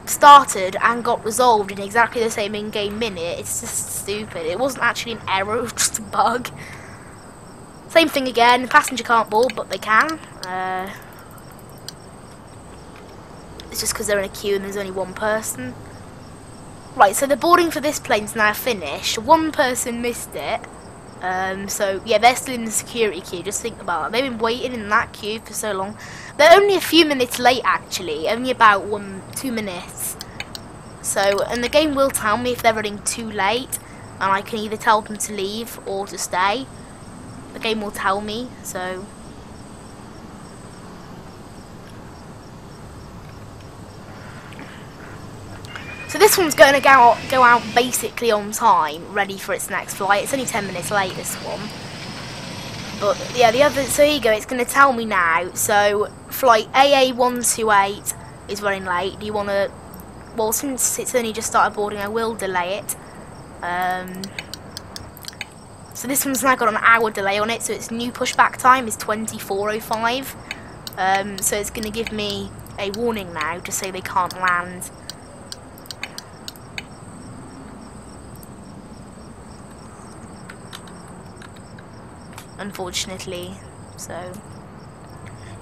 started and got resolved in exactly the same in-game minute. It's just stupid. It wasn't actually an error. It was just a bug. Same thing again. Passenger can't board, but they can. It's just because they're in a queue and there's only one person. Right, so the boarding for this plane's now finished. One person missed it. So, yeah, they're still in the security queue. Just think about it. They've been waiting in that queue for so long. They're only a few minutes late, actually. Only about 2 minutes. So, and the game will tell me if they're running too late. And I can either tell them to leave or to stay. The game will tell me, so... So this one's going to go out basically on time, ready for its next flight. It's only 10 minutes late, this one. But yeah, the other, so here you go, it's going to tell me now. So flight AA128 is running late. Do you want to, well, since it's only just started boarding, I will delay it. So this one's now got an hour delay on it, so its new pushback time is 24:05. So it's going to give me a warning now to say they can't land. Unfortunately, so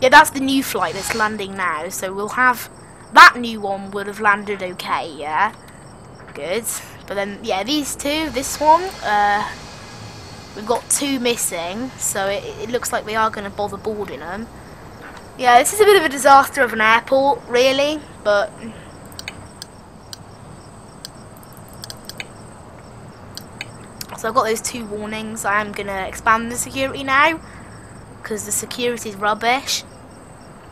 yeah, that's the new flight that's landing now. So we'll have that new one would have landed okay, yeah, good. But then, yeah, these two, this one, we've got 2 missing, so it looks like we are going to bother boarding them. Yeah, this is a bit of a disaster of an airport, really, but... So I've got those 2 warnings. I am going to expand the security now, because the security is rubbish.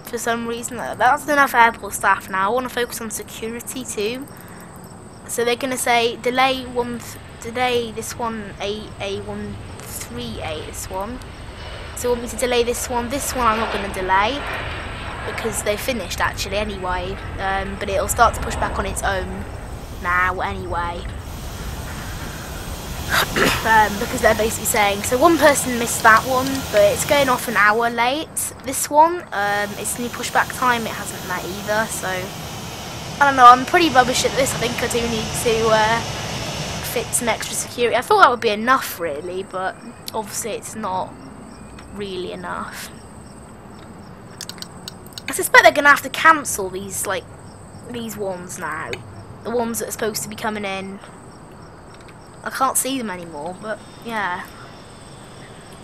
For some reason, that's enough airport staff now. I want to focus on security too. So they're going to say delay this one A138 this one. So they want me to delay this one. This one I'm not going to delay because they finished actually anyway. But it'll start to push back on its own now anyway. Because they're basically saying, so one person missed that one, but it's going off an hour late. This one, it's new pushback time, it hasn't met either, so I don't know, I'm pretty rubbish at this. I think I do need to fit some extra security. I thought that would be enough really, but obviously it's not really enough. I suspect they're going to have to cancel these, like, these ones now. The ones that are supposed to be coming in. I can't see them anymore, but yeah,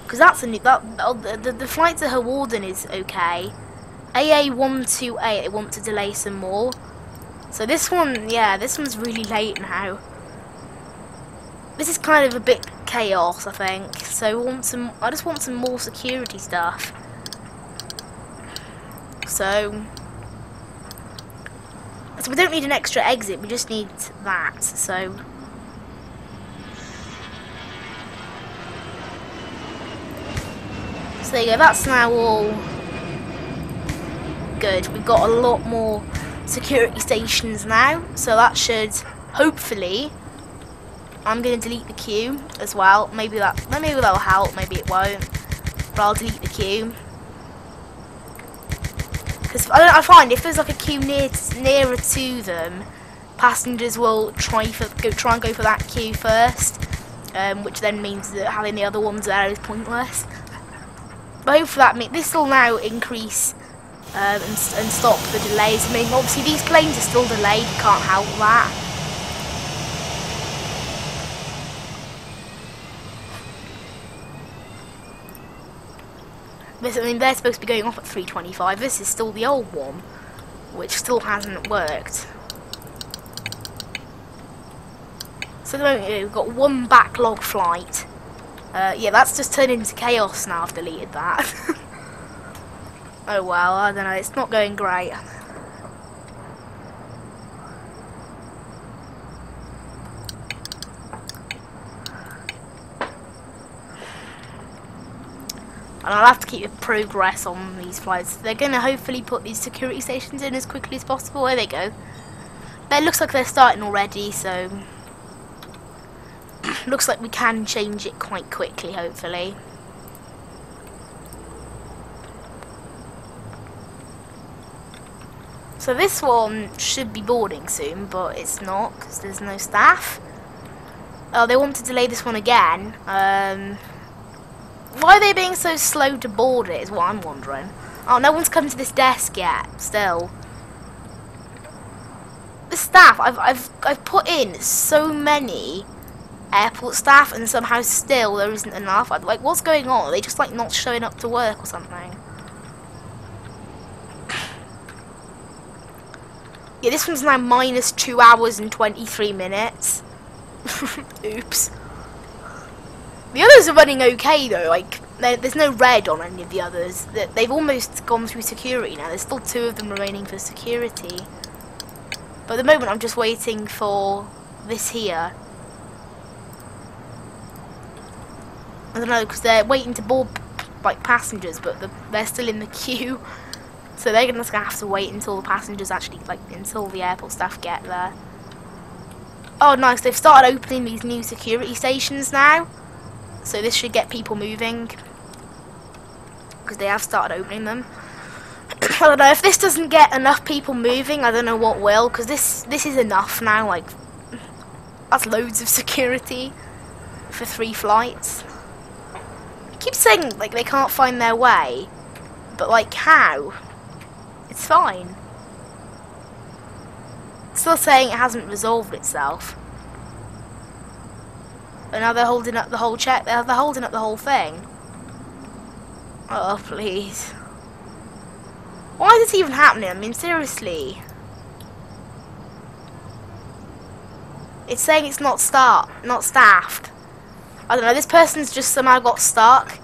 because that's a new. The flight to Hawarden is okay. AA128, they want to delay some more. So this one, yeah, this one's really late now. This is kind of a bit chaos, I think. So I just want some more security stuff. So we don't need an extra exit. We just need that. So. There you go, that's now all good. We've got a lot more security stations now, so that should hopefully. I'm going to delete the queue as well. Maybe that'll help, maybe it won't, but I'll delete the queue because I find if there's like a queue nearer to them, passengers will try and go for that queue first, which then means that having the other ones there is pointless. But hopefully this will now increase and stop the delays. I mean, obviously these planes are still delayed, you can't help that. I mean, they're supposed to be going off at 3:25. This is still the old one, which still hasn't worked. So at the moment we've got 1 backlog flight. Yeah, that's just turned into chaos now. I've deleted that. Oh well, I don't know, it's not going great. And I'll have to keep the progress on these flights. They're going to hopefully put these security stations in as quickly as possible. There they go. It looks like they're starting already, so looks like we can change it quite quickly, hopefully. So this one should be boarding soon, but it's not because there's no staff. Oh, they want to delay this one again. Why are they being so slow to board it is what I'm wondering. Oh, no one's come to this desk yet, still. The staff, I've put in so many airport staff and somehow still there isn't enough. Like, what's going on? Are they just like not showing up to work or something? Yeah, this one's now minus 2 hours and 23 minutes. Oops. The others are running okay though, like, there's no red on any of the others. They've almost gone through security now. There's still 2 of them remaining for security. But at the moment I'm just waiting for this here. I don't know, because they're waiting to board like passengers, but they're still in the queue. So they're just going to have to wait until the passengers actually, like, until the airport staff get there. Oh nice, they've started opening these new security stations now. So this should get people moving, because they have started opening them. I don't know, if this doesn't get enough people moving, I don't know what will, because this is enough now. Like, that's loads of security for 3 flights. I keep saying, like, they can't find their way, but, like, how? It's fine. It's still saying it hasn't resolved itself. And now they're holding up the whole check. They're holding up the whole thing. Oh, please. Why is this even happening? I mean, seriously. It's saying it's not staffed. I don't know, this person's just somehow got stuck.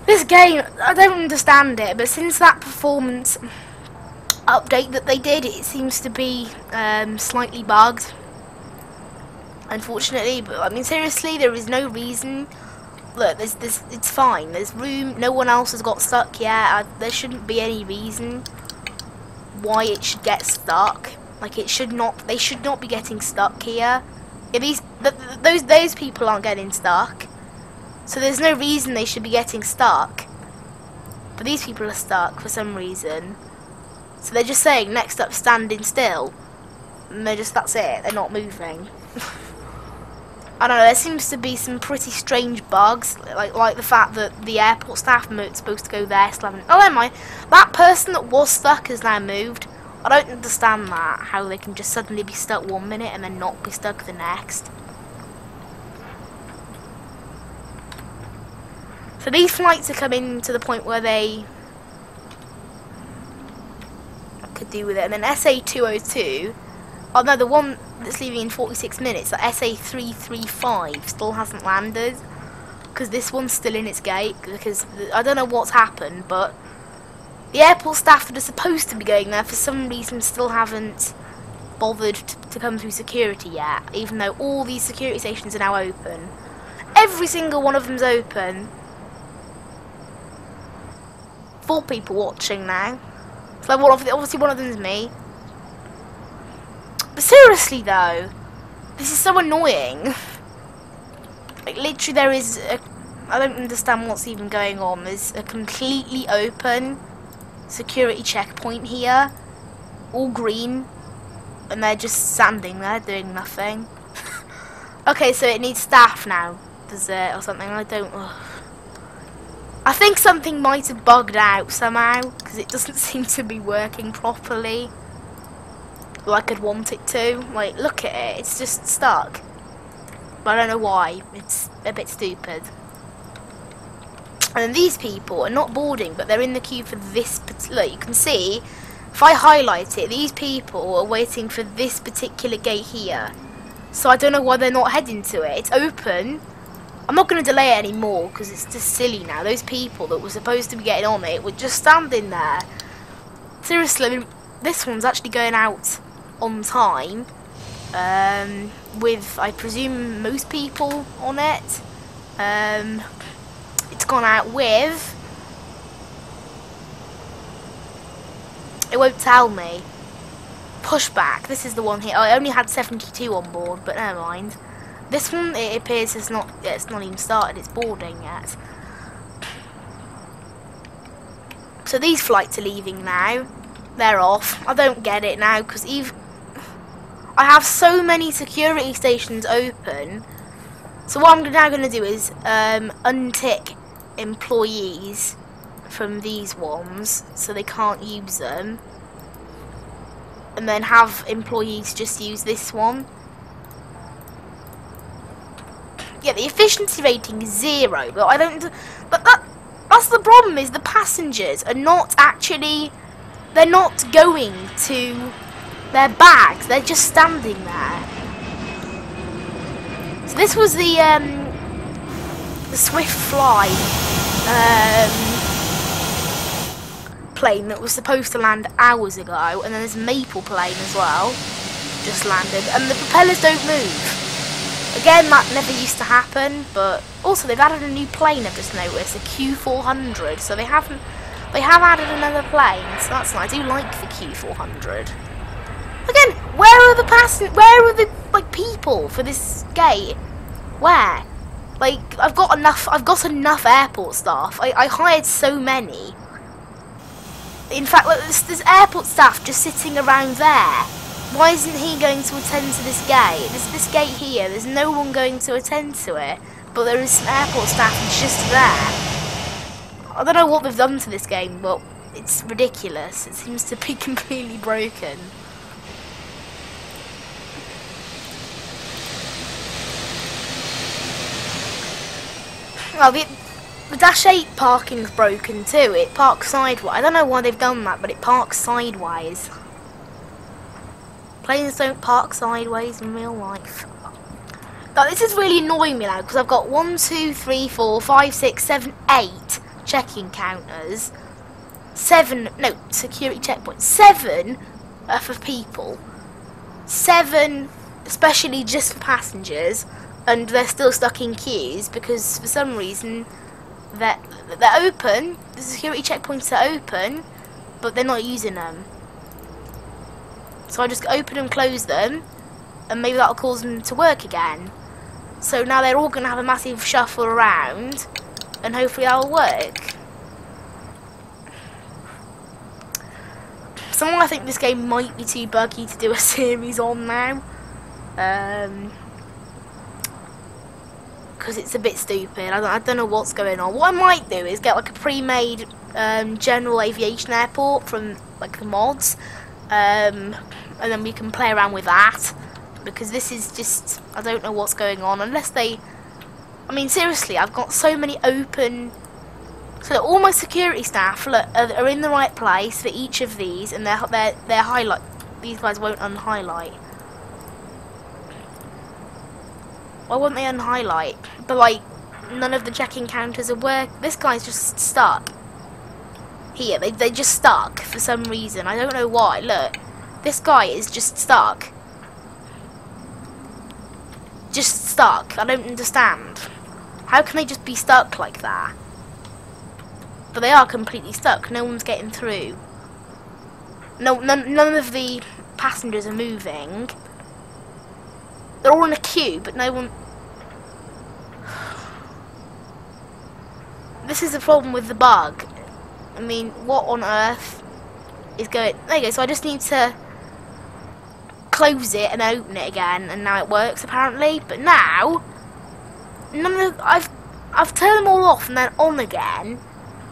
This game, I don't understand it, but since that performance update that they did, it seems to be slightly bugged. Unfortunately, but I mean, seriously, there is no reason. Look, it's fine. There's room. No one else has got stuck yet. There shouldn't be any reason why it should get stuck. Like, it should not. They should not be getting stuck here. Yeah, those people aren't getting stuck, so there's no reason they should be getting stuck. But these people are stuck for some reason. So they're just saying next up, standing still. And that's it. They're not moving. I don't know, there seems to be some pretty strange bugs, like the fact that the airport staff are supposed to go there, slamming. Oh, never mind. That person that was stuck has now moved. I don't understand that, how they can just suddenly be stuck 1 minute and then not be stuck the next. So these flights are coming to the point where they could do with it. And then SA202, oh no, the one that's leaving in 46 minutes, the SA335 still hasn't landed, because this one's still in its gate, because I don't know what's happened, but the airport staff that are supposed to be going there for some reason still haven't bothered to come through security yet, even though all these security stations are now open. Every single one of them's open. 4 people watching now. So obviously one of them's me. But seriously though, this is so annoying. Like, literally there is I don't understand what's even going on. There's a completely open security checkpoint here, all green, and they're just standing there doing nothing. Okay, so it needs staff now, does it, or something? I don't. I think something might have bugged out somehow, because it doesn't seem to be working properly like I'd want it to. Like, look at it, it's just stuck. But I don't know why. It's a bit stupid. And these people are not boarding, but they're in the queue for this. Look, you can see, if I highlight it, these people are waiting for this particular gate here. So I don't know why they're not heading to it. It's open. I'm not going to delay it anymore because it's just silly now. Those people that were supposed to be getting on it were just standing there. Seriously, I mean, this one's actually going out on time. With, I presume, most people on it. It's gone out with, it won't tell me, pushback. This is the one here. I only had 72 on board, but never mind. This one, it appears it's not even started its boarding yet. So these flights are leaving now. They're off. I don't get it now, because I have so many security stations open. So what I'm now going to do is untick employees from these ones so they can't use them, and then have employees just use this one. Yeah, the efficiency rating is 0, but I don't. But that's the problem, is the passengers are not actually. They're not going to their bags. They're just standing there. So this was the Swift Fly plane that was supposed to land hours ago, and then there's a Maple plane as well, just landed, and the propellers don't move. Again, that never used to happen, but also they've added a new plane, I've just noticed, a Q400, so they have added another plane, so that's nice. I do like the Q400. Again, where are the like people for this gate? Where? Like, I've got enough airport staff. I hired so many. In fact, look, there's airport staff just sitting around there. Why isn't he going to attend to this gate? This gate here, there's no one going to attend to it, but there is some airport staff just there. I don't know what they've done to this game, but it's ridiculous. It seems to be completely broken. Well, the Dash 8 parking's broken too. It parks sideways. I don't know why they've done that, but it parks sideways. Planes don't park sideways in real life. Now, this is really annoying me now because I've got 1, 2, 3, 4, 5, 6, 7, 8 check-in counters. 7, no, security checkpoints. 7 are for people. 7, especially just for passengers, and they're still stuck in queues because for some reason they're open. The security checkpoints are open, but they're not using them. So I just open and close them, and maybe that'll cause them to work again. So now they're all going to have a massive shuffle around, and hopefully that'll work. Someone, I think this game might be too buggy to do a series on now. Because it's a bit stupid. I don't know what's going on. What I might do is get like a pre-made general aviation airport from like the mods. And then we can play around with that. Because this is just, I don't know what's going on. Unless they, I mean seriously, I've got so many open. So all my security staff are in the right place for each of these, and they're highlight. These guys won't unhighlight. Why won't they unhighlight? But like, none of the check-in counters are work. This guy's just stuck. Here, they just stuck for some reason. I don't know why. Look, this guy is just stuck. Just stuck. I don't understand. How can they just be stuck like that? But they are completely stuck. No one's getting through. No, none of the passengers are moving. They're all in a queue, but no one. This is the problem with the bug. I mean, what on earth is going? There you go. So I just need to close it and open it again, and now it works apparently. But now, I've turned them all off and then on again.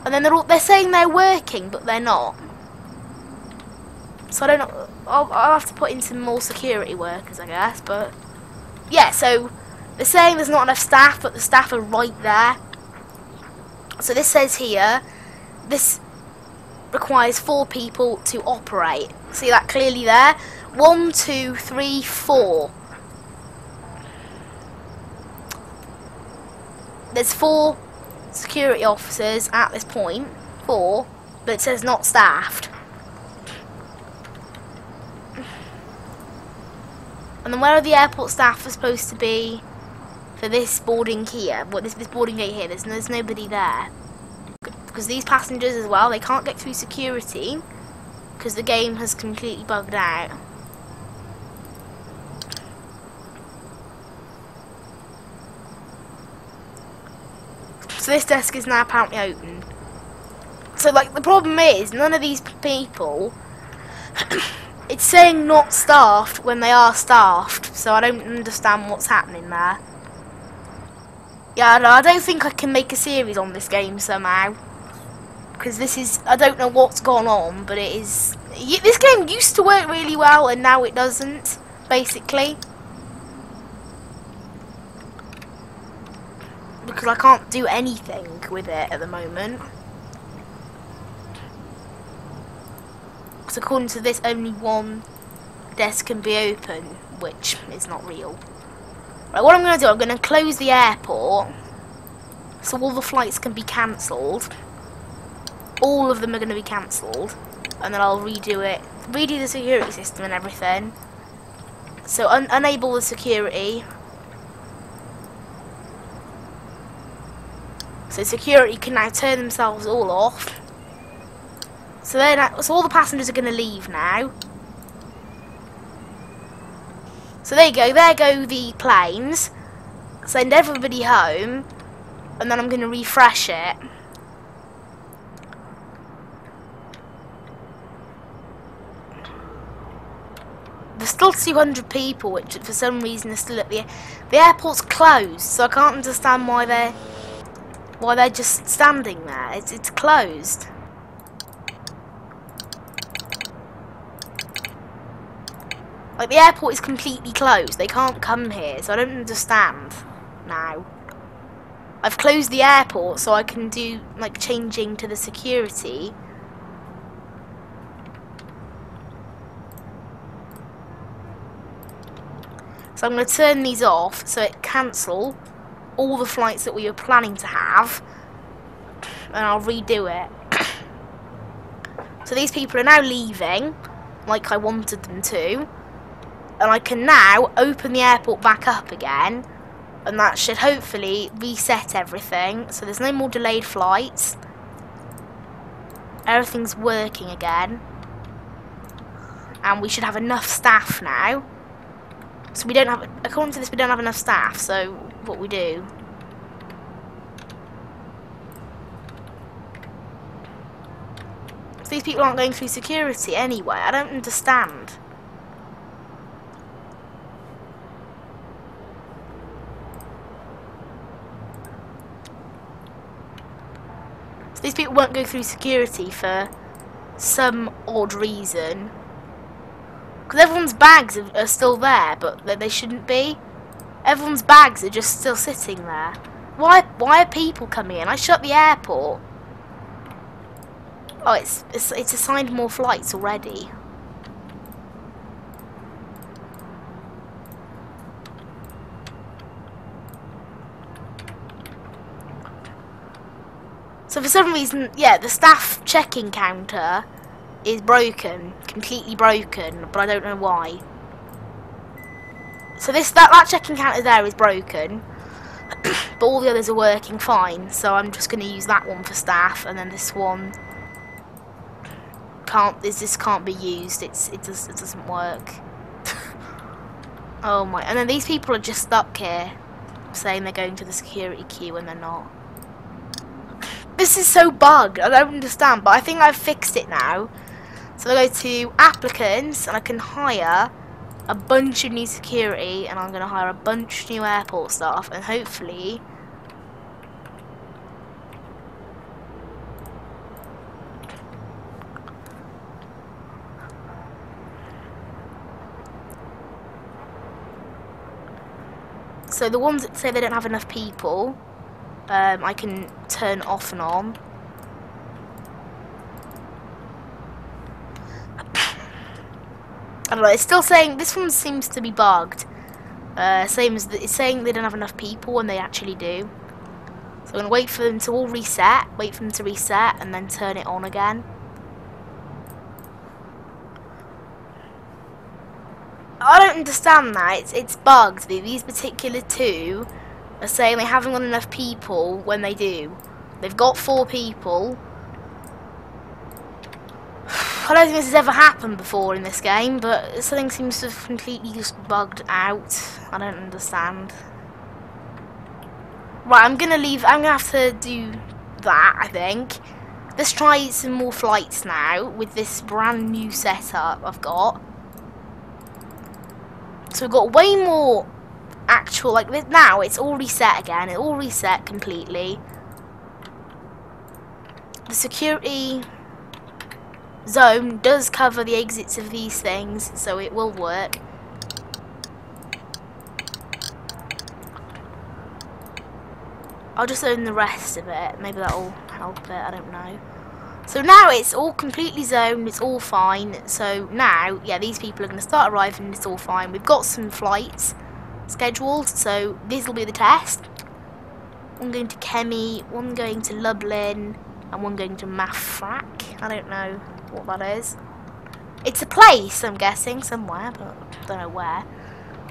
And then they're saying they're working, but they're not. So I don't know. I'll have to put in some more security workers, I guess. But yeah, so they're saying there's not enough staff, but the staff are right there. So this says here, this requires 4 people to operate. See that clearly there? 1, 2, 3, 4. There's 4 security officers at this point, 4, but it says not staffed. And then where are the airport staff supposed to be for this boarding here? What this boarding gate here? There's nobody there because these passengers as well, they can't get through security because the game has completely bugged out. So this desk is now apparently open. So like the problem is none of these people it's saying not staffed when they are staffed, so I don't understand what's happening there. Yeah, no, I don't think I can make a series on this game somehow. Because this is, I don't know what's gone on, but it is, this game used to work really well and now it doesn't, basically. Because I can't do anything with it at the moment. Because according to this, only one desk can be open, which is not real. Right, what I'm going to do, I'm going to close the airport, so all the flights can be cancelled. All of them are going to be cancelled, and then I'll redo the security system and everything. So enable the security. So security can now turn themselves all off. So so all the passengers are going to leave now. So there you go, there go the planes. Send everybody home, and then I'm going to refresh it. There's still 200 people, which for some reason are still at the airport's closed, so I can't understand why they're just standing there. It's closed. Like, the airport is completely closed. They can't come here, so I don't understand now. I've closed the airport so I can do like changing to the security. So I'm going to turn these off so it cancel all the flights that we were planning to have, and I'll redo it. So these people are now leaving like I wanted them to, and I can now open the airport back up again, and that should hopefully reset everything so there's no more delayed flights. Everything's working again, and we should have enough staff now. So we don't have, according to this, we don't have enough staff, so what we do. So these people aren't going through security anyway, I don't understand. So these people won't go through security for some odd reason. Because everyone's bags are still there, but they shouldn't be. Everyone's bags are just still sitting there. Why are people coming in? I shut the airport. Oh, it's assigned more flights already. So for some reason, yeah, the staff check-in counter is broken, completely broken, but I don't know why. So that check-in counter there is broken, but all the others are working fine. So I'm just going to use that one for staff, and then this one can't be used. It doesn't work. Oh my! And then these people are just stuck here, saying they're going to the security queue and they're not. This is so bugged. I don't understand, but I think I've fixed it now. So I go to applicants, and I can hire a bunch of new security, and I'm going to hire a bunch of new airport staff, and hopefully so the ones that say they don't have enough people, I can turn off and on. I don't know, it's still saying, this one seems to be bugged. Same as, it's saying they don't have enough people when they actually do. So I'm going to wait for them to all reset, and then turn it on again. I don't understand that, it's bugged. These particular two are saying they haven't got enough people when they do. They've got 4 people. I don't think this has ever happened before in this game, but something seems to have completely just bugged out. I don't understand. Right, I'm gonna have to do that, I think. Let's try some more flights now with this brand new setup I've got. So we've got way more actual, like this now, it's all reset again, it all reset completely. The security zone does cover the exits of these things, so it will work. I'll just own the rest of it, maybe that'll help it, I don't know. So now it's all completely zoned, it's all fine. So now, yeah, these people are going to start arriving, it's all fine. We've got some flights scheduled, so these will be the test. One going to Kemi, one going to Lublin, and one going to Mafraq. I don't know what that is. It's a place, I'm guessing, somewhere, but I don't know where.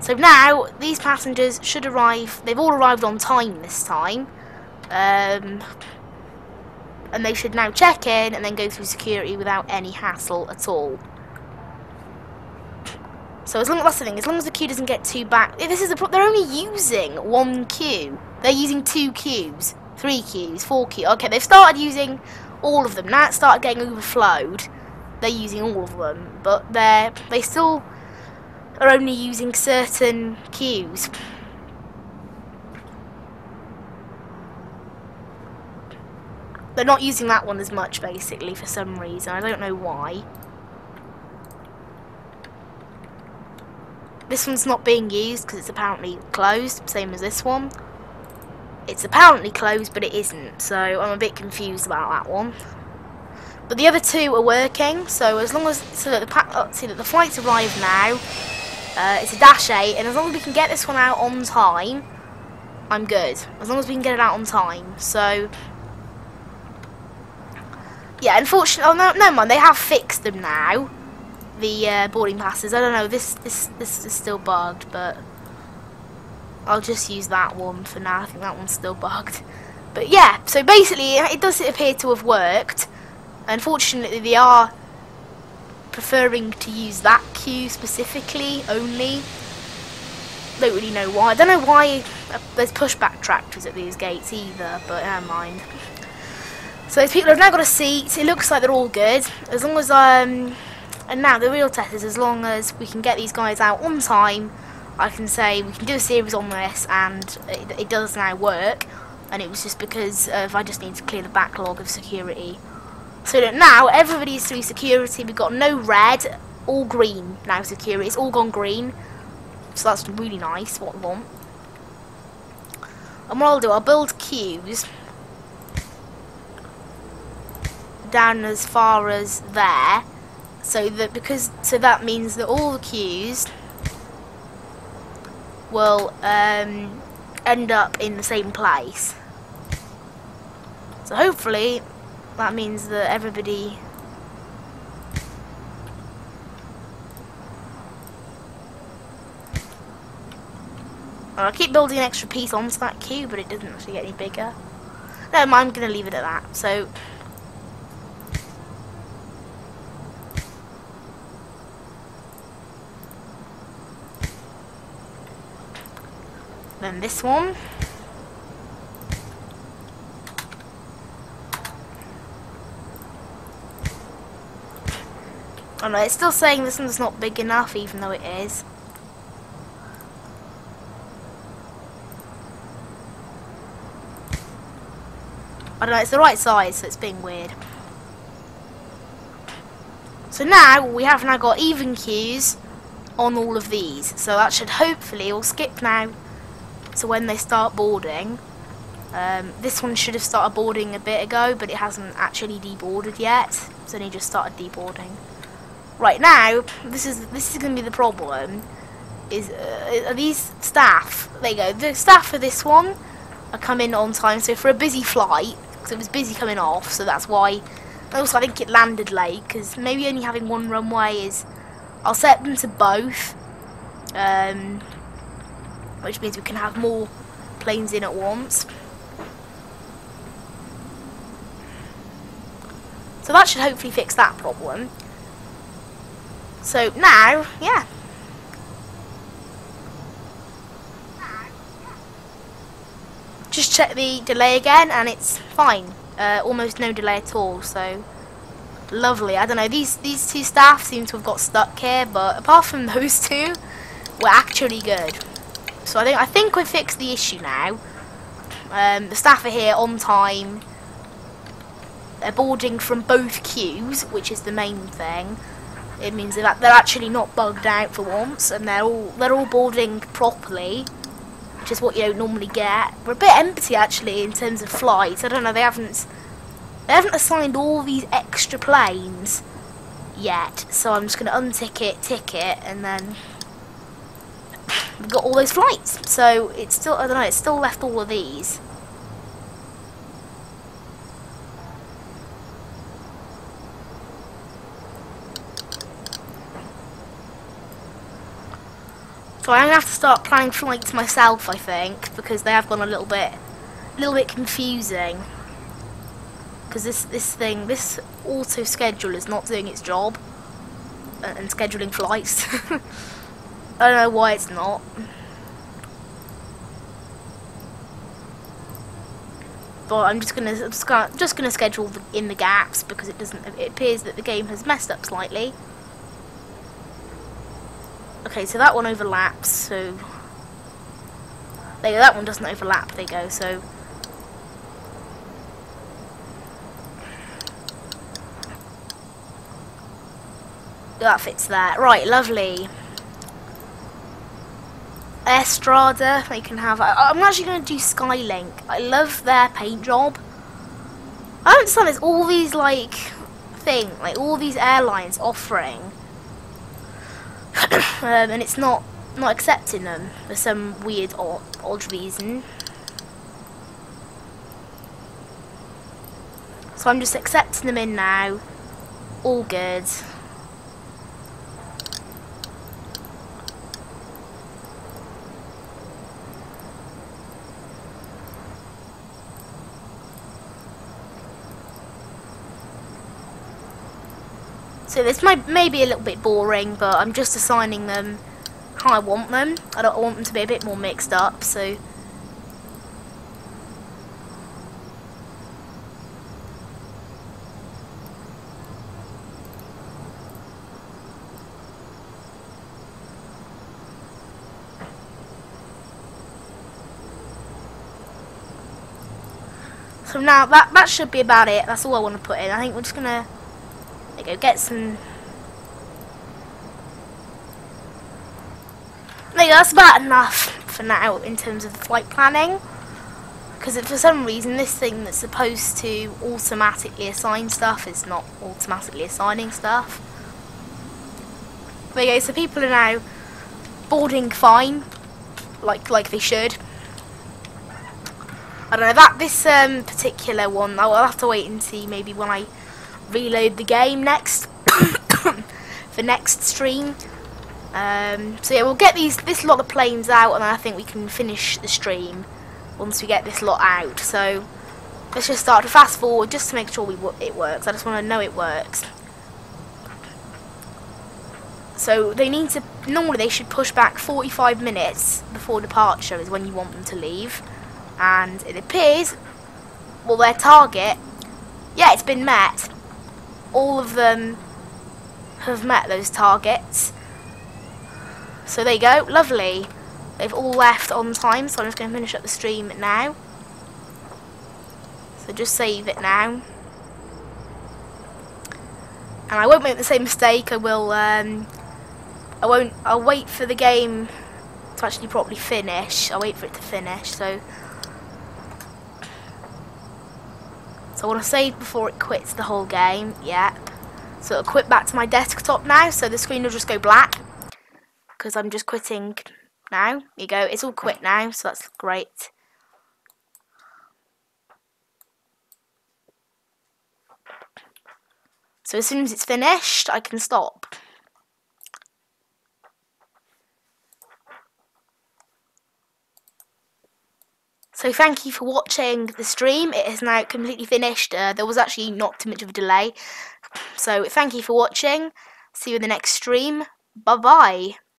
So now, these passengers should arrive, they've all arrived on time this time. And they should now check in and then go through security without any hassle at all. So as long as, that's the thing, as long as the queue doesn't get too back, this is they're only using 1 queue. They're using 2 queues, 3 queues, 4 queues. Okay, they've started using all of them. Now it started getting overflowed. They're using all of them, but they still are only using certain queues. They're not using that one as much, basically, for some reason. I don't know why. This one's not being used because it's apparently closed, same as this one. It's apparently closed, but it isn't, so I'm a bit confused about that one. But the other two are working, so as long as the flights arrive now, it's a -8, and as long as we can get this one out on time, I'm good. As long as we can get it out on time. So yeah, unfortunately, oh no, never mind. They have fixed them now. The boarding passes. I don't know. This is still bugged, but I'll just use that one for now. I think that one's still bugged. But yeah, so basically, it does appear to have worked. Unfortunately, they are preferring to use that queue specifically only. Don't really know why. I don't know why there's pushback tractors at these gates either, but never mind. So these people have now got a seat. It looks like they're all good. As long as and now the real test is as long as we can get these guys out on time, I can say we can do a series on this, and it does now work. And it was just because I just need to clear the backlog of security. So that now everybody's through security. We've got no red, all green now security. It's all gone green. So that's really nice, what I want. And what I'll do, I'll build queues down as far as there, so that means that all the queues will end up in the same place. So hopefully that means that everybody I keep building an extra piece onto that queue, but it doesn't actually get any bigger. No, I'm going to leave it at that. So then this one. Oh no, it's still saying this one's not big enough, even though it is. I don't know, it's the right size, so it's being weird. So now, we have now got even queues on all of these. So that should hopefully, we'll skip now to when they start boarding. This one should have started boarding a bit ago, but it hasn't actually deboarded yet. It's only just started deboarding. Right now, this is going to be the problem. Are these staff? There you go. The staff for this one are coming on time. So for a busy flight, because it was busy coming off, so that's why. Also, I think it landed late because maybe only having one runway is. I'll set them to both, which means we can have more planes in at once. So that should hopefully fix that problem. So now, yeah. Just check the delay again, and it's fine. Almost no delay at all. So lovely. I don't know. These two staff seem to have got stuck here, but apart from those two, we're actually good. So I think we fixed the issue now. The staff are here on time. They're boarding from both queues, which is the main thing. It means that they're actually not bugged out for once, and they're all boarding properly, which is what you don't normally get. We're a bit empty actually in terms of flights. I don't know. They haven't assigned all these extra planes yet, so I'm just going to ticket, and then we've got all those flights. So it's still, I don't know. It's still left all of these. So I'm gonna have to start planning flights myself, I think, because they have gone a little bit confusing. Because this auto schedule is not doing its job and scheduling flights. I don't know why it's not. But I'm just gonna schedule in the gaps because it appears that the game has messed up slightly. Okay, so that one overlaps, so there you go, that one doesn't overlap, there you go, so that fits there. Right, lovely. Strada. They can have. I'm actually going to do Skylink. I love their paint job. I don't understand. There's all these all these airlines offering, and it's not accepting them for some weird odd reason. So I'm just accepting them in now. All good. So this may be a little bit boring, but I'm just assigning them how I want them. I want them to be a bit more mixed up, so... So now that should be about it. That's all I want to put in. I think we're just gonna get some. There you go, that's about enough for now in terms of the flight planning. Because for some reason this thing that's supposed to automatically assign stuff is not automatically assigning stuff. There you go, so people are now boarding fine, like they should. I don't know, this particular one, I'll have to wait and see maybe when I reload the game next, for next stream. So yeah, we'll get this lot of planes out, and then I think we can finish the stream once we get this lot out. So let's just start to fast forward just to make sure it works. I just want to know it works. So normally they should push back 45 minutes before departure is when you want them to leave. And it appears, well, their target, yeah, it's been met. All of them have met those targets. So there you go, lovely. They've all left on time, so I'm just going to finish up the stream now. So just save it now. And I won't make the same mistake. I'll wait for the game to actually properly finish. I'll wait for it to finish, so I want to save before it quits the whole game. Yep. So it'll quit back to my desktop now, so the screen will just go black because I'm just quitting now. There you go, it's all quit now, so that's great. So as soon as it's finished, I can stop. So thank you for watching the stream. It is now completely finished. There was actually not too much of a delay. So thank you for watching. See you in the next stream. Bye bye.